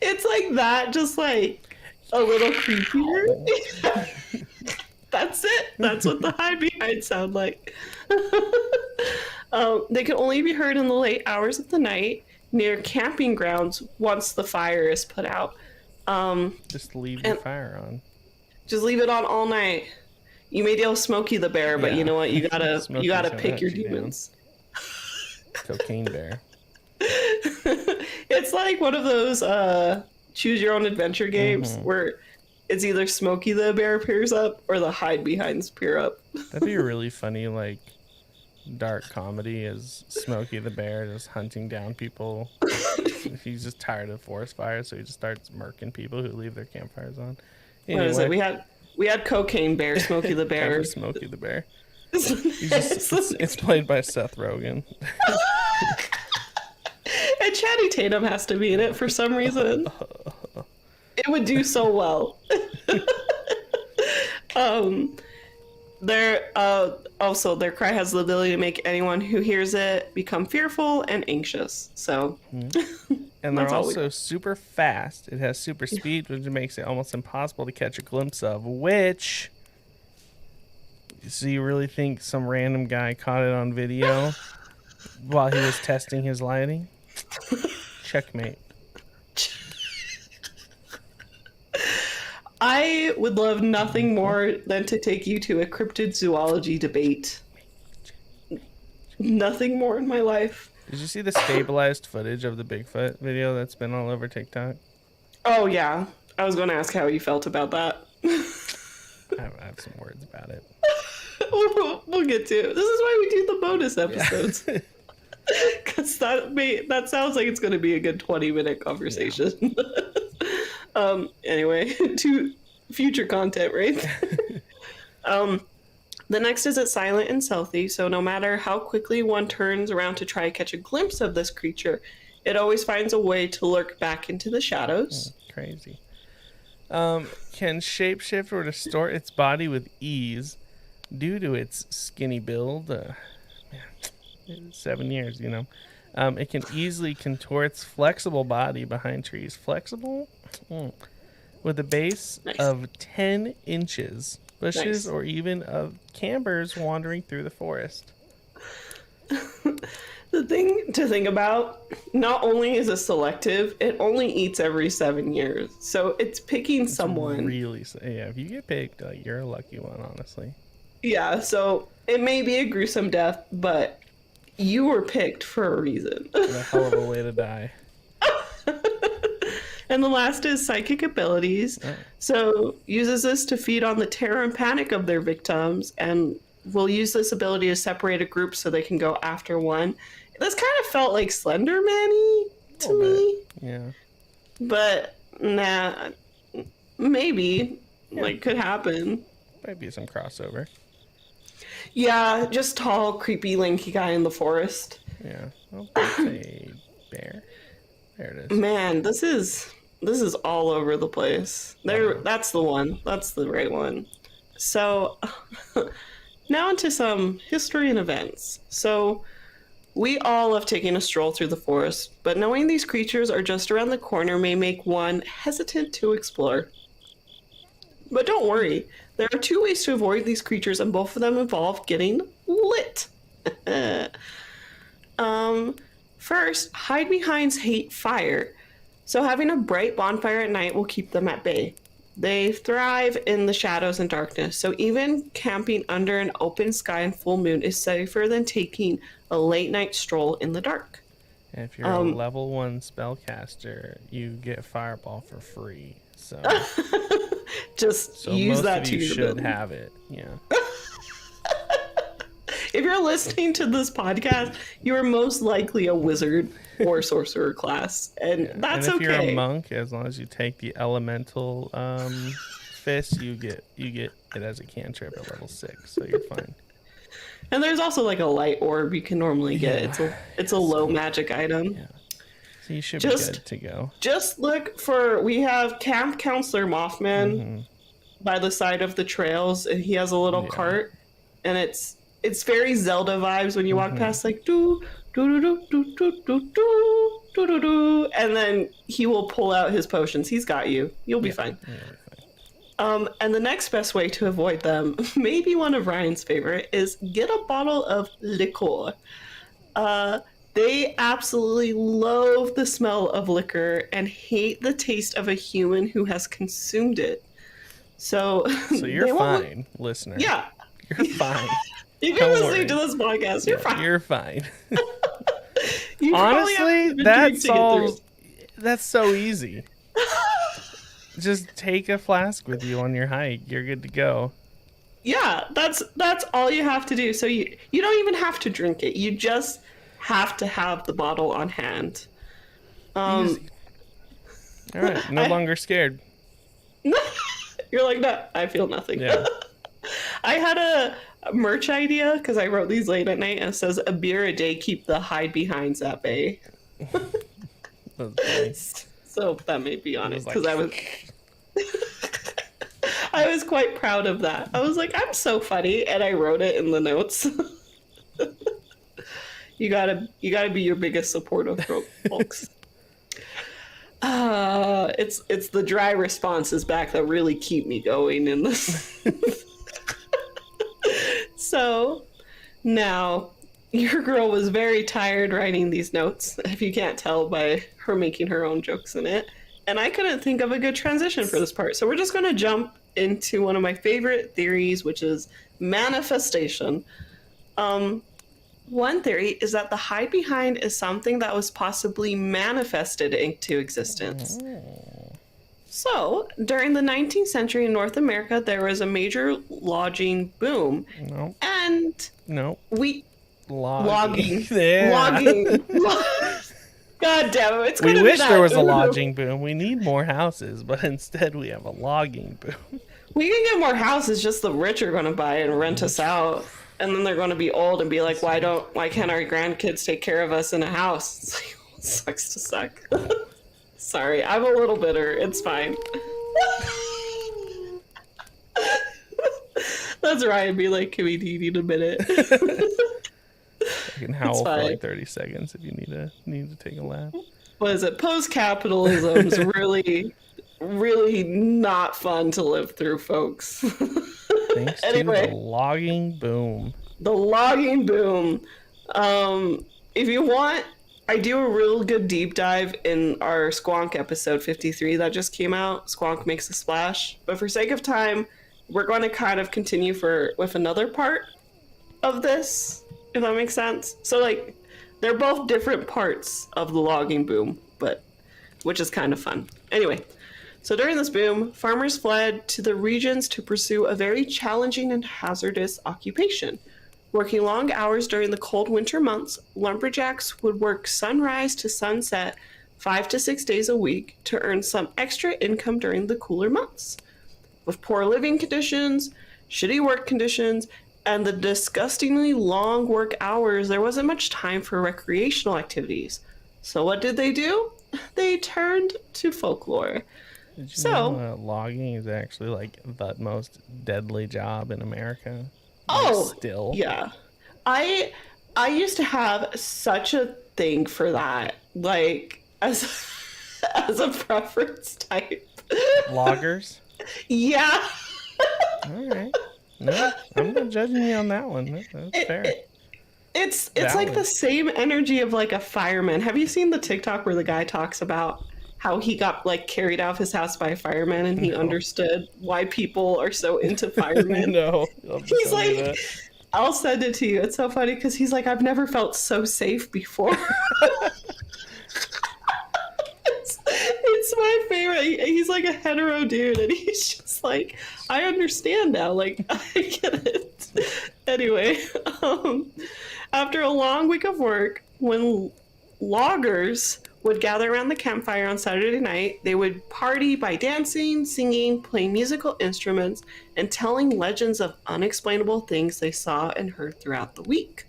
It's like that, just like a little creepier. That's it. That's what the Hidebehind sound like. They can only be heard in the late hours of the night near camping grounds once the fire is put out. Just leave the fire on. Just leave it on all night. You may deal with Smokey the Bear, but you know what? You gotta pick your demons. Cocaine Bear. It's like one of those choose your own adventure games where it's either Smokey the Bear appears up or the Hidebehinds appear up. That'd be a really funny, like, dark comedy as Smokey the Bear just hunting down people. He's just tired of forest fires, so he just starts murking people who leave their campfires on. Anyway. What is it? We had Cocaine Bear, Smokey the Bear. Smokey the Bear. It's played by Seth Rogen. And Channing Tatum has to be in it for some reason. It would do so well. Their cry has the ability to make anyone who hears it become fearful and anxious. So, and they're also super fast. It has super speed, which makes it almost impossible to catch a glimpse of. Which, so you really think some random guy caught it on video while he was testing his lighting? Checkmate. I would love nothing more than to take you to a cryptid zoology debate. Nothing more in my life. Did you see the stabilized footage of the Bigfoot video that's been all over TikTok? Oh, yeah. I was going to ask how you felt about that. I have some words about it. We'll get to it. This is why we do the bonus episodes. Because that sounds like it's going to be a good 20-minute conversation. Yeah. Anyway, to future content, right? The next is it's silent and stealthy, so no matter how quickly one turns around to try to catch a glimpse of this creature, it always finds a way to lurk back into the shadows. Crazy. Can shapeshift or distort its body with ease due to its skinny build. 7 years, It can easily contour its flexible body behind trees. Flexible? With a base of 10 inches. Bushes or even of cambers wandering through the forest. The thing to think about, not only is it selective, it only eats every 7 years. So it's picking someone. Really, if you get picked, you're a lucky one, honestly. Yeah, so it may be a gruesome death, but you were picked for a reason. What a hell of a way to die. And the last is psychic abilities. Oh. So uses this to feed on the terror and panic of their victims, and will use this ability to separate a group so they can go after one. This kind of felt like Slender Man-y to me. Yeah. But Nah, maybe. Like, could happen. Might be some crossover. Yeah, just tall, creepy, lanky guy in the forest. Yeah. Oh, that's a bear. There it is. Man, this is all over the place. That's the one. That's the right one. So, now into some history and events. So, we all love taking a stroll through the forest, but knowing these creatures are just around the corner may make one hesitant to explore. But don't worry, there are 2 ways to avoid these creatures, and both of them involve getting lit. First, Hidebehinds hate fire, so having a bright bonfire at night will keep them at bay. They thrive in the shadows and darkness, so even camping under an open sky and full moon is safer than taking a late night stroll in the dark. And if you're a level 1 spellcaster, you get Fireball for free. So just use that to your should ability. have it. Yeah. If you're listening to this podcast, you are most likely a wizard or sorcerer class, and that's and if okay. you're a monk, as long as you take the elemental fist, you get it as a cantrip at level 6, so you're fine. And there's also like a light orb you can normally get. It's a low magic item. Yeah. So you should be good to go. Just look for, we have Camp Counselor Mothman by the side of the trails, and he has a little cart, and it's very Zelda vibes when you walk past, like do do do do do do do do do do, and then he will pull out his potions. He's got you. You'll be fine. And the next best way to avoid them, maybe one of Ryan's favorite, is get a bottle of liqueur. They absolutely loathe the smell of liquor and hate the taste of a human who has consumed it. So you're fine, listener. Yeah. You're fine. If you're listening to this podcast, you're fine. You're fine. Honestly, that's so easy. Just take a flask with you on your hike. You're good to go. Yeah, that's all you have to do. So you don't even have to drink it. You just have to have the bottle on hand. All right, no longer scared. You're like, no, I feel nothing. Yeah. I had a merch idea because I wrote these late at night, and it says, "A beer a day keep the Hidebehinds at bay." So that may be on it because I was quite proud of that. I was like, I'm so funny, and I wrote it in the notes. You gotta be your biggest supporter, folks. It's the dry responses back that really keep me going in this. So now your girl was very tired writing these notes, if you can't tell by her making her own jokes in it. And I couldn't think of a good transition for this part. So we're just going to jump into one of my favorite theories, which is manifestation. One theory is that the Hidebehind is something that was possibly manifested into existence. So, during the 19th century in North America, there was a major logging boom. No. And we... Logging. Logging. God damn it. We wish there was a lodging boom. We need more houses, but instead we have a logging boom. We can get more houses, just the rich are going to buy it and rent us out. And then they're going to be old and be like, why can't our grandkids take care of us in a house? It's like, it sucks to suck. Sorry, I'm a little bitter. It's fine. That's Ryan be like, Kimmy, do you need a minute? I can howl for like 30 seconds if you need to take a laugh. What is it? Post-capitalism is really, really not fun to live through, folks. Thanks to the logging boom. The logging boom. If you want, I do a real good deep dive in our Squonk episode 53 that just came out. Squonk Makes a Splash. But for sake of time, we're going to kind of continue with another part of this, if that makes sense. So, like, they're both different parts of the logging boom, which is kind of fun. Anyway, so during this boom, farmers fled to the regions to pursue a very challenging and hazardous occupation. Working long hours during the cold winter months, lumberjacks would work sunrise to sunset, 5 to 6 days a week to earn some extra income during the cooler months. With poor living conditions, shitty work conditions, and the disgustingly long work hours, there wasn't much time for recreational activities. So what did they do? They turned to folklore. Did you know logging is actually like the most deadly job in America? Still. Yeah. I used to have such a thing for that, like as a preference type. Loggers? Yeah. All right. No, I'm not judging you on that one. That's fair. It's like the same energy of like a fireman. Have you seen the TikTok where the guy talks about how he got like carried out of his house by a fireman and he understood why people are so into firemen? No. He's like, I'll send it to you. It's so funny because he's like, I've never felt so safe before. It's my favorite. He's like a hetero dude and he's just like, I understand now. Like, I get it. Anyway, after a long week of work, when loggers would gather around the campfire on Saturday night, they would party by dancing, singing, playing musical instruments, and telling legends of unexplainable things they saw and heard throughout the week.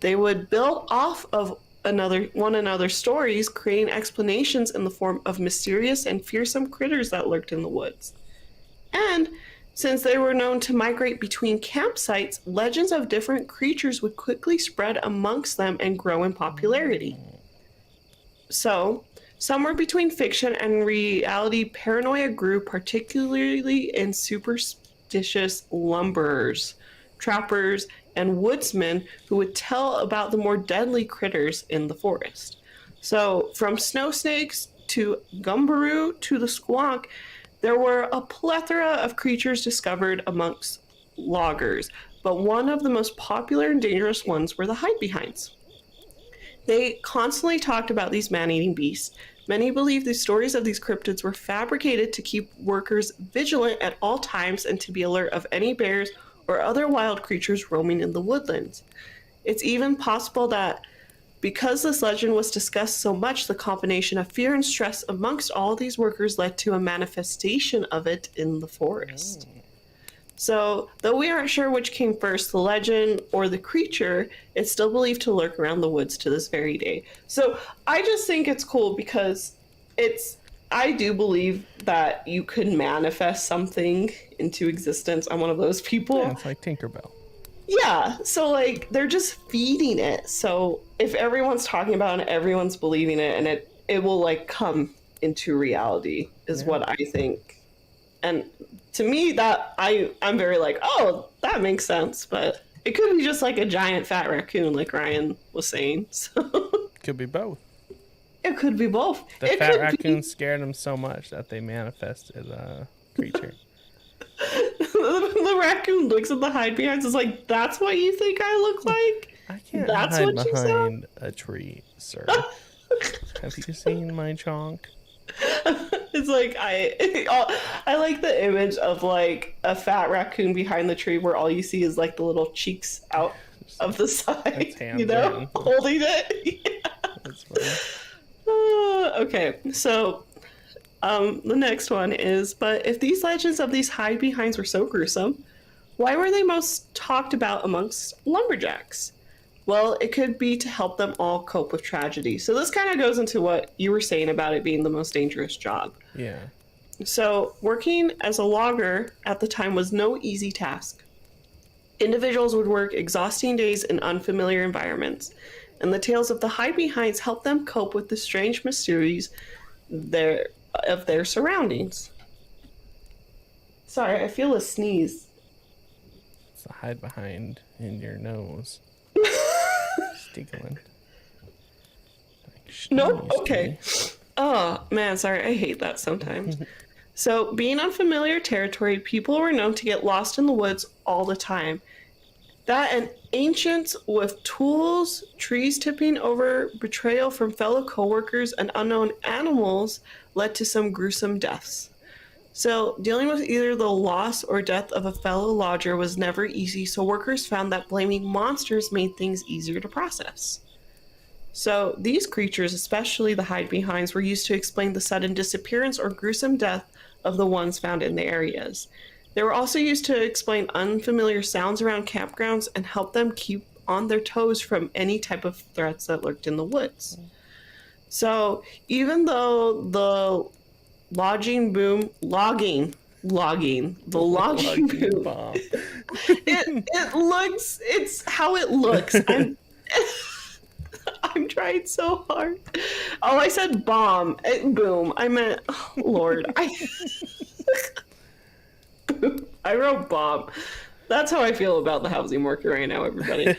They would build off of one another's stories, creating explanations in the form of mysterious and fearsome critters that lurked in the woods. And since they were known to migrate between campsites, legends of different creatures would quickly spread amongst them and grow in popularity. So, somewhere between fiction and reality, paranoia grew particularly in superstitious lumberers, trappers, and woodsmen who would tell about the more deadly critters in the forest. So, from snow snakes to gumbaroo to the squonk, there were a plethora of creatures discovered amongst loggers, but one of the most popular and dangerous ones were the Hidebehinds. They constantly talked about these man-eating beasts. Many believed the stories of these cryptids were fabricated to keep workers vigilant at all times and to be alert of any bears or other wild creatures roaming in the woodlands. It's even possible that because this legend was discussed so much, the combination of fear and stress amongst all these workers led to a manifestation of it in the forest. So, though we aren't sure which came first, the legend or the creature, it's still believed to lurk around the woods to this very day. So, I just think it's cool because I do believe that you could manifest something into existence. I'm one of those people. Yeah, it's like Tinkerbell. Yeah, so like they're just feeding it. So if everyone's talking about it and everyone's believing it, and it will like come into reality is what I think. And to me, that I'm very like, oh, that makes sense. But it could be just like a giant fat raccoon, like Ryan was saying. So could be both. It could be both. The fat raccoon scared them so much that they manifested a creature. The raccoon looks at the Hidebehinds and is like, that's what you think I look like? I can't That's hide what you behind a tree, sir. Have you seen my chonk? It's like I like the image of like a fat raccoon behind the tree where all you see is like the little cheeks out of the side, you know, holding it. Yeah. That's funny. Okay, so the next one is, but if these legends of these Hidebehinds were so gruesome, why were they most talked about amongst lumberjacks? Well, it could be to help them all cope with tragedy. So this kind of goes into what you were saying about it being the most dangerous job. Yeah. So working as a logger at the time was no easy task. Individuals would work exhausting days in unfamiliar environments, and the tales of the Hidebehinds helped them cope with the strange mysteries of their surroundings. Sorry, I feel a sneeze. It's a Hidebehind in your nose. Stickling. No? Okay. Oh, man, sorry. I hate that sometimes. So, being unfamiliar territory, people were known to get lost in the woods all the time. That and ancients with tools, trees tipping over, betrayal from fellow coworkers, and unknown animals led to some gruesome deaths. So, dealing with either the loss or death of a fellow lodger was never easy, so workers found that blaming monsters made things easier to process. So these creatures, especially the Hidebehinds, were used to explain the sudden disappearance or gruesome death of the ones found in the areas. They were also used to explain unfamiliar sounds around campgrounds and help them keep on their toes from any type of threats that lurked in the woods. So even though the logging boom, the logging boom, bomb. it looks, it's how it looks. I'm trying so hard. Oh, I said bomb. Boom. I meant, oh, Lord. I wrote bomb. That's how I feel about the housing market right now, everybody.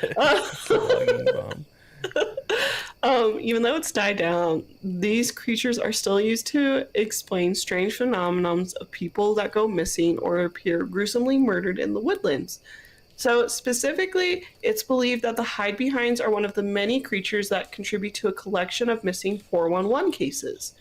Even though it's died down, these creatures are still used to explain strange phenomena of people that go missing or appear gruesomely murdered in the woodlands. So specifically, it's believed that the Hidebehinds are one of the many creatures that contribute to a collection of missing 411 cases.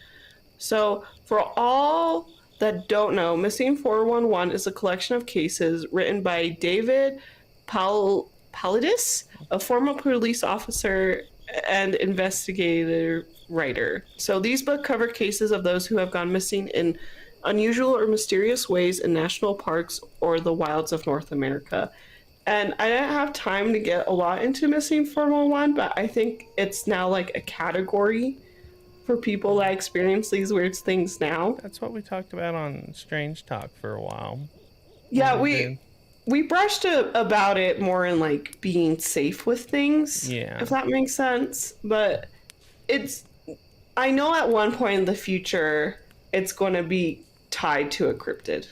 So for all that don't know, Missing 411 is a collection of cases written by David Paladis, a former police officer and investigator writer. So these books cover cases of those who have gone missing in unusual or mysterious ways in national parks or the wilds of North America. And I didn't have time to get a lot into Missing 411, but I think it's now like a category for people that experience these weird things now. That's what we talked about on Strange Talk for a while. Yeah, we brushed about it more in like being safe with things, if that makes sense. But I know at one point in the future it's going to be tied to a cryptid.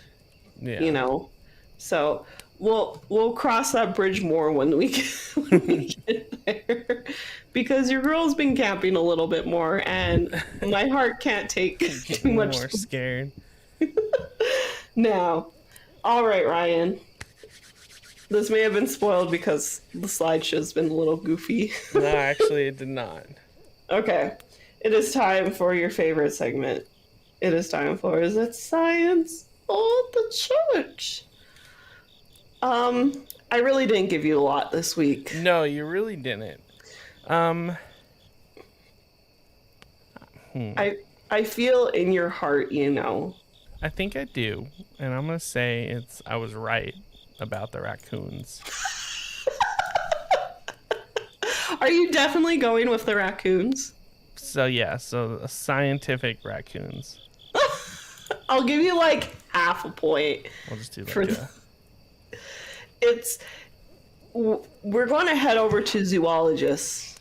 Yeah. You know, so we'll cross that bridge more when we get there, because your girl's been camping a little bit more, and my heart can't take too much. More scared. Now, all right, Ryan. This may have been spoiled because the slideshow's been a little goofy. No, actually, it did not. Okay. It is time for your favorite segment. It is time for Is It Science or the Church? I really didn't give you a lot this week. No, you really didn't. I feel in your heart, you know. I think I do. And I'm going to say I was right about the raccoons. Are you definitely going with the raccoons? So yeah, scientific raccoons. I'll give you like half a point. We'll just do that. We're going to head over to zoologists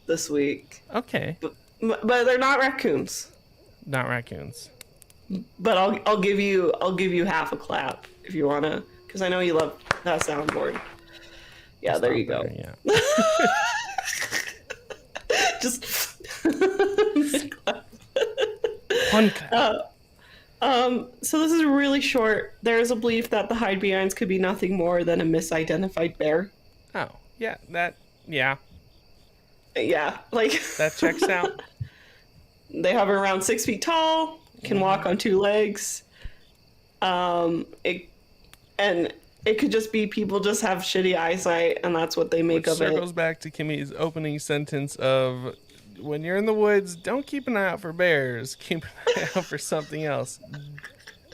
this week. Okay. But they're not raccoons. Not raccoons. But I'll give you half a clap if you want to, because I know you love that soundboard. Yeah, that's there you go. Yeah. Just one clap. So this is really short. There is a belief that the Hidebehinds could be nothing more than a misidentified bear. Oh, yeah, Yeah, like that checks out. They hover around 6 feet tall, can walk on 2 legs. It could just be people just have shitty eyesight, and that's what they make of it. Circles back to Kimmy's opening sentence of, when you're in the woods, don't keep an eye out for bears. Keep an eye out for something else.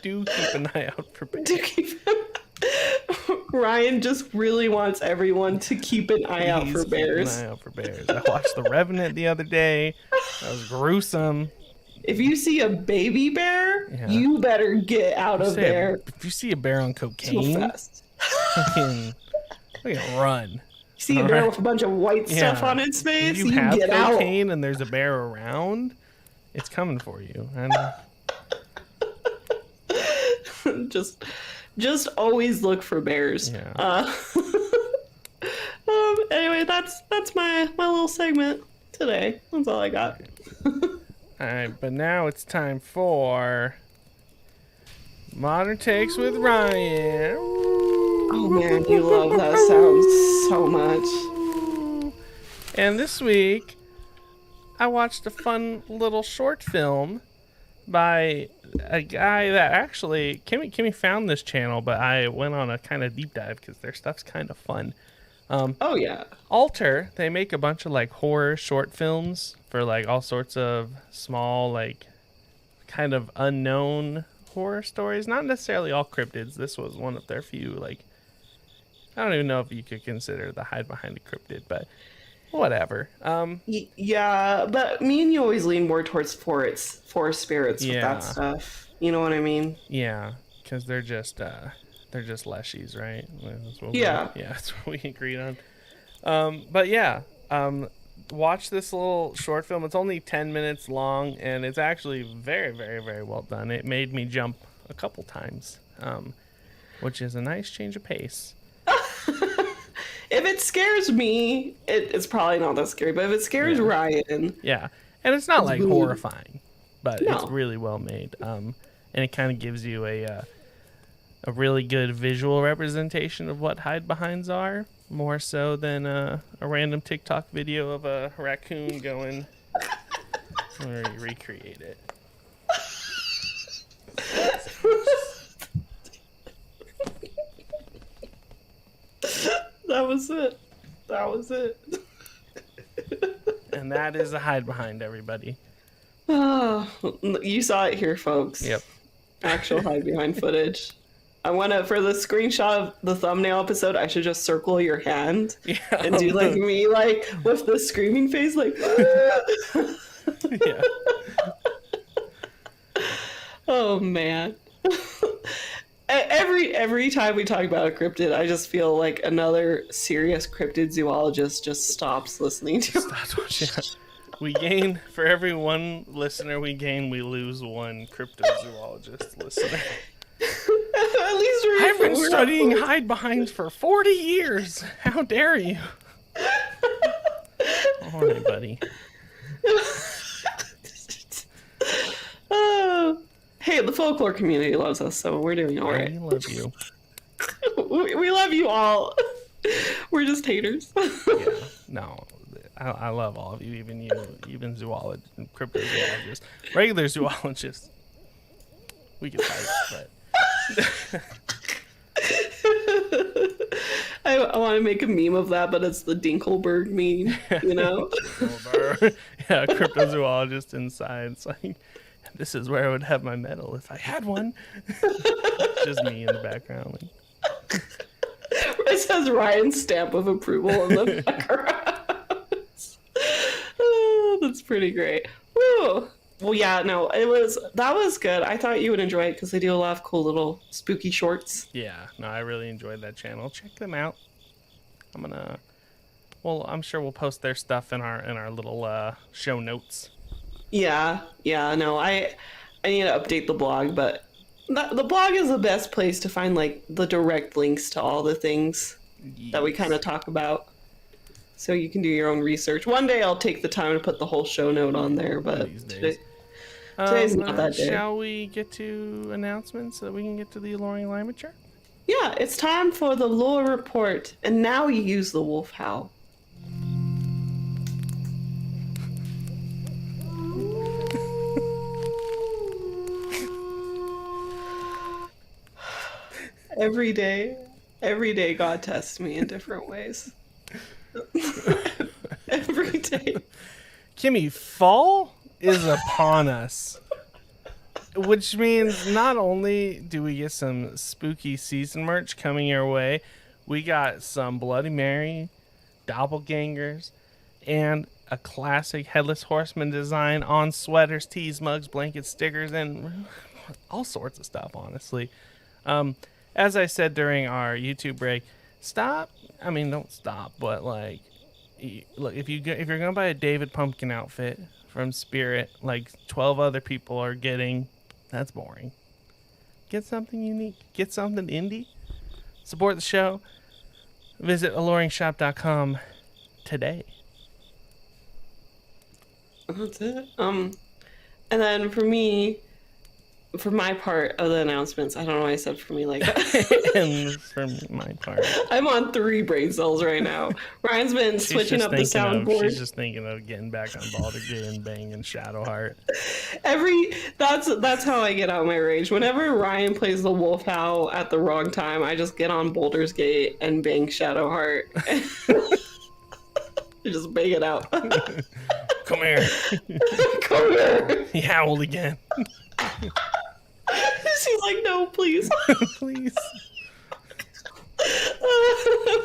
Do keep an eye out for bears. Ryan just really wants everyone to keep an eye out for bears. Keep an eye out for bears. I watched The Revenant the other day. That was gruesome. If you see a baby bear, you better get out of there. If you see a bear on cocaine, so fast. We can run. You see a bear with a bunch of white stuff on its face, you have get cocaine out. And there's a bear around, it's coming for you. And just always look for bears. Yeah. Anyway, that's my little segment today. That's all I got. All right, but now it's time for Modern Takes with Ryan. Oh man, you love that sound so much. And this week, I watched a fun little short film by a guy that actually Kimmy found this channel, but I went on a kind of deep dive because their stuff's kind of fun. Oh yeah. Alter, they make a bunch of like horror short films for like all sorts of small, like kind of unknown horror stories. Not necessarily all cryptids. This was one of their few. Like, I don't even know if you could consider the hide behind a cryptid, but whatever. Yeah, but me and you always lean more towards forest spirits with Yeah. that stuff. You know what I mean? Yeah, because they're just leshies, right? Yeah. That's what we agreed on. But yeah, watch this little short film. It's only 10 minutes long, and it's actually very, very, very well done. It made me jump a couple times, which is a nice change of pace. If it scares me, it's probably not that scary. But if it scares Ryan, yeah, and it's not like horrifying, but No. it's really well made. And it kind of gives you a really good visual representation of what hide-behinds are, more so than a random TikTok video of a raccoon going. Or you recreate it. that was it. That was it. And that is a hide-behind, everybody. Oh, you saw it here, folks. Yep. Actual hide behind footage. I want to, for the screenshot of the thumbnail episode, I should just circle your hand and do like me, like with the screaming face, like. Yeah. Oh man. Every time we talk about a cryptid, I just feel like another serious cryptid zoologist just stops listening to us. We gain, for every one listener we gain, we lose one cryptozoologist listener. At least I've been studying hide-behinds for 40 years. How dare you? All right, buddy. Hey, the folklore community loves us, so we're doing all right. We love you. We love you all. We're just haters. Yeah, no, I love all of you, even you, even zoologists, cryptozoologists, regular zoologists. We can fight, but I want to make a meme of that, but it's the Dinkelberg meme, you know? Yeah, cryptozoologist inside. It's like, this is where I would have my medal if I had one. Just me in the background. Like. It says Ryan's stamp of approval in the background. Oh, that's pretty great. Woo! Well, yeah, no, that was good. I thought you would enjoy it because they do a lot of cool little spooky shorts. Yeah, no, I really enjoyed that channel. Check them out. I'm sure we'll post their stuff in our little show notes. Yeah, no, I need to update the blog, but the blog is the best place to find like the direct links to all the things that we kind of talk about. So you can do your own research. One day I'll take the time to put the whole show note on there, but today's not that day. Shall we get to announcements so that we can get to the Aloreing Limature? Yeah, it's time for the lore report, and now you use the wolf howl. Every day God tests me in different ways. Every day. Kimmy, fall is upon us. Which means not only do we get some spooky season merch coming your way, we got some Bloody Mary, doppelgangers, and a classic Headless Horseman design on sweaters, tees, mugs, blankets, stickers, and all sorts of stuff, honestly. As I said during our YouTube break, don't stop, but like, look, if you're gonna buy a David Pumpkin outfit from Spirit, like 12 other people are getting, that's boring. Get something unique. Get something indie. Support the show. Visit aloreingshop.com today. That's it. And then for me, for my part of the announcements. I don't know why I said for me like that. And for my part, I'm on 3 brain cells right now. Ryan's been switching up the soundboard. She's just thinking of getting back on Baldur's Gate and banging Shadowheart. That's how I get out my rage. Whenever Ryan plays the wolf howl at the wrong time, I just get on Baldur's Gate and bang Shadowheart. Just bang it out. Come here. Come here. He howled again. She's like, no, please. Please.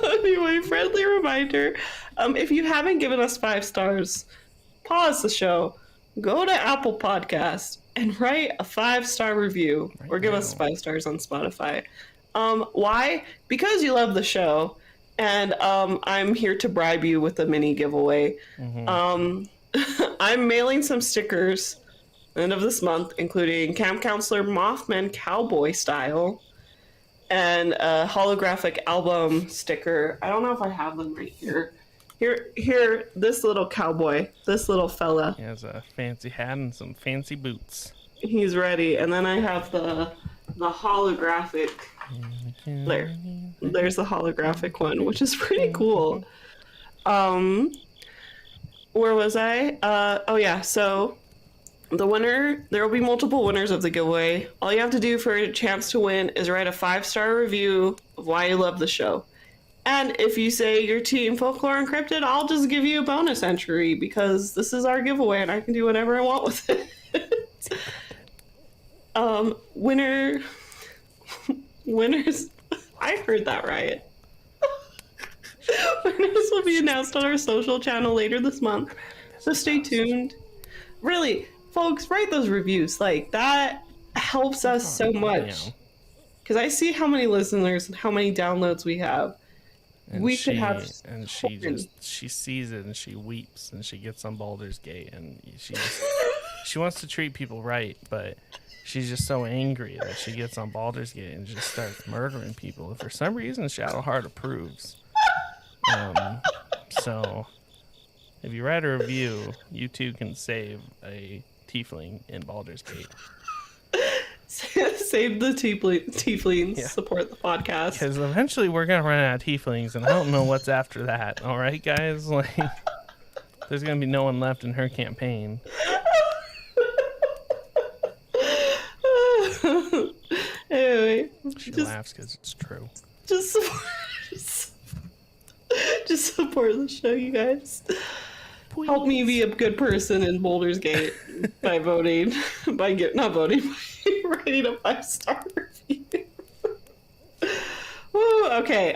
Anyway, friendly reminder. If you haven't given us 5 stars, pause the show, go to Apple Podcasts, and write a 5-star review. Or give us 5 stars on Spotify. Why? Because you love the show. And I'm here to bribe you with a mini giveaway. I'm mailing some stickers end of this month, including Camp Counselor Mothman Cowboy style and a holographic album sticker. I don't know if I have them right here. Here, this little cowboy, this little fella. He has a fancy hat and some fancy boots. He's ready. And then I have the holographic. There's the holographic one, which is pretty cool. Where was I? Oh yeah, so the winner, there will be multiple winners of the giveaway. All you have to do for a chance to win is write a 5-star review of why you love the show. And if you say you're team folklore and cryptid, I'll just give you a bonus entry because this is our giveaway and I can do whatever I want with it. Winners, I heard that right. Winners will be announced on our social channel later this month, so stay tuned. Really, folks, write those reviews. Like, that helps us so much. Because I see how many listeners and how many downloads we have. And we could have... And she sees it and she weeps and she gets on Baldur's Gate and she wants to treat people right, but she's just so angry that she gets on Baldur's Gate and just starts murdering people. For some reason, Shadowheart approves. So, if you write a review, you too can save a tiefling in Baldur's Gate. Save the tieflings. Yeah. Support the podcast. Because eventually we're going to run out of tieflings, and I don't know what's after that. All right, guys? Like, there's going to be no one left in her campaign. Anyway. She laughs because it's true. Just support the show, you guys. Please. Help me be a good person in Baldur's Gate by voting. By writing a 5-star review. Woo, okay,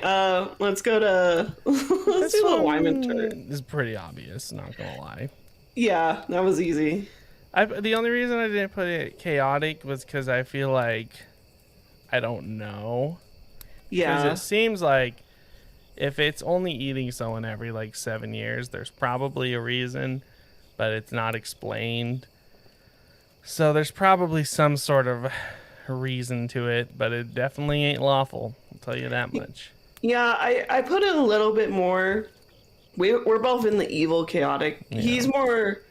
let's go to... let's do the Wyman turn. It's pretty obvious, not gonna lie. Yeah, that was easy. The only reason I didn't put it chaotic was because I feel like I don't know. Yeah. Because it seems like if it's only eating someone every, 7 years, there's probably a reason, but it's not explained. So there's probably some sort of reason to it, but it definitely ain't lawful. I'll tell you that much. Yeah, I put it a little bit more... We're both in the evil chaotic. Yeah. He's more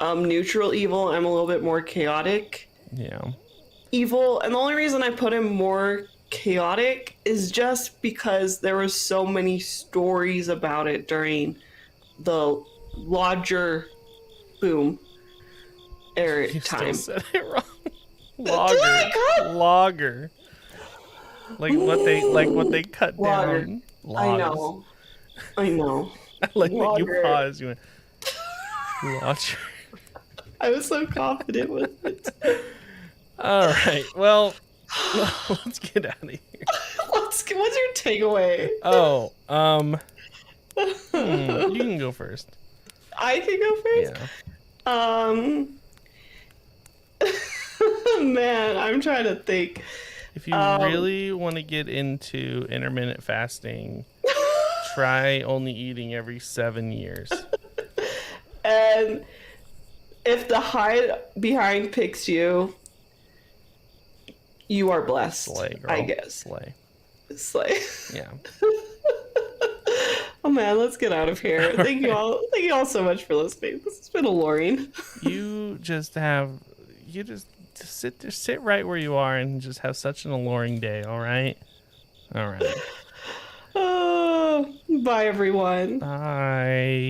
neutral evil. I'm a little bit more chaotic. Yeah. Evil. And the only reason I put him more chaotic is just because there were so many stories about it during the larger boom era time. You still said it wrong. Logger. Like what they cut down. Logs. I know. I like that you paused. You went lodger. I was so confident with it. All right. Well, let's get out of here. What's your takeaway? Oh, you can go first. I can go first? Yeah. Man, I'm trying to think. If you really want to get into intermittent fasting, try only eating every 7 years. And if the Hidebehind picks you, you are blessed. Slay, girl. I guess. Slay. Yeah. Oh man, let's get out of here. Thank you all. Thank you all so much for listening. This has been Aloreing. You just Just sit right where you are and just have such an alluring day. All right. All right. Oh, bye everyone. Bye.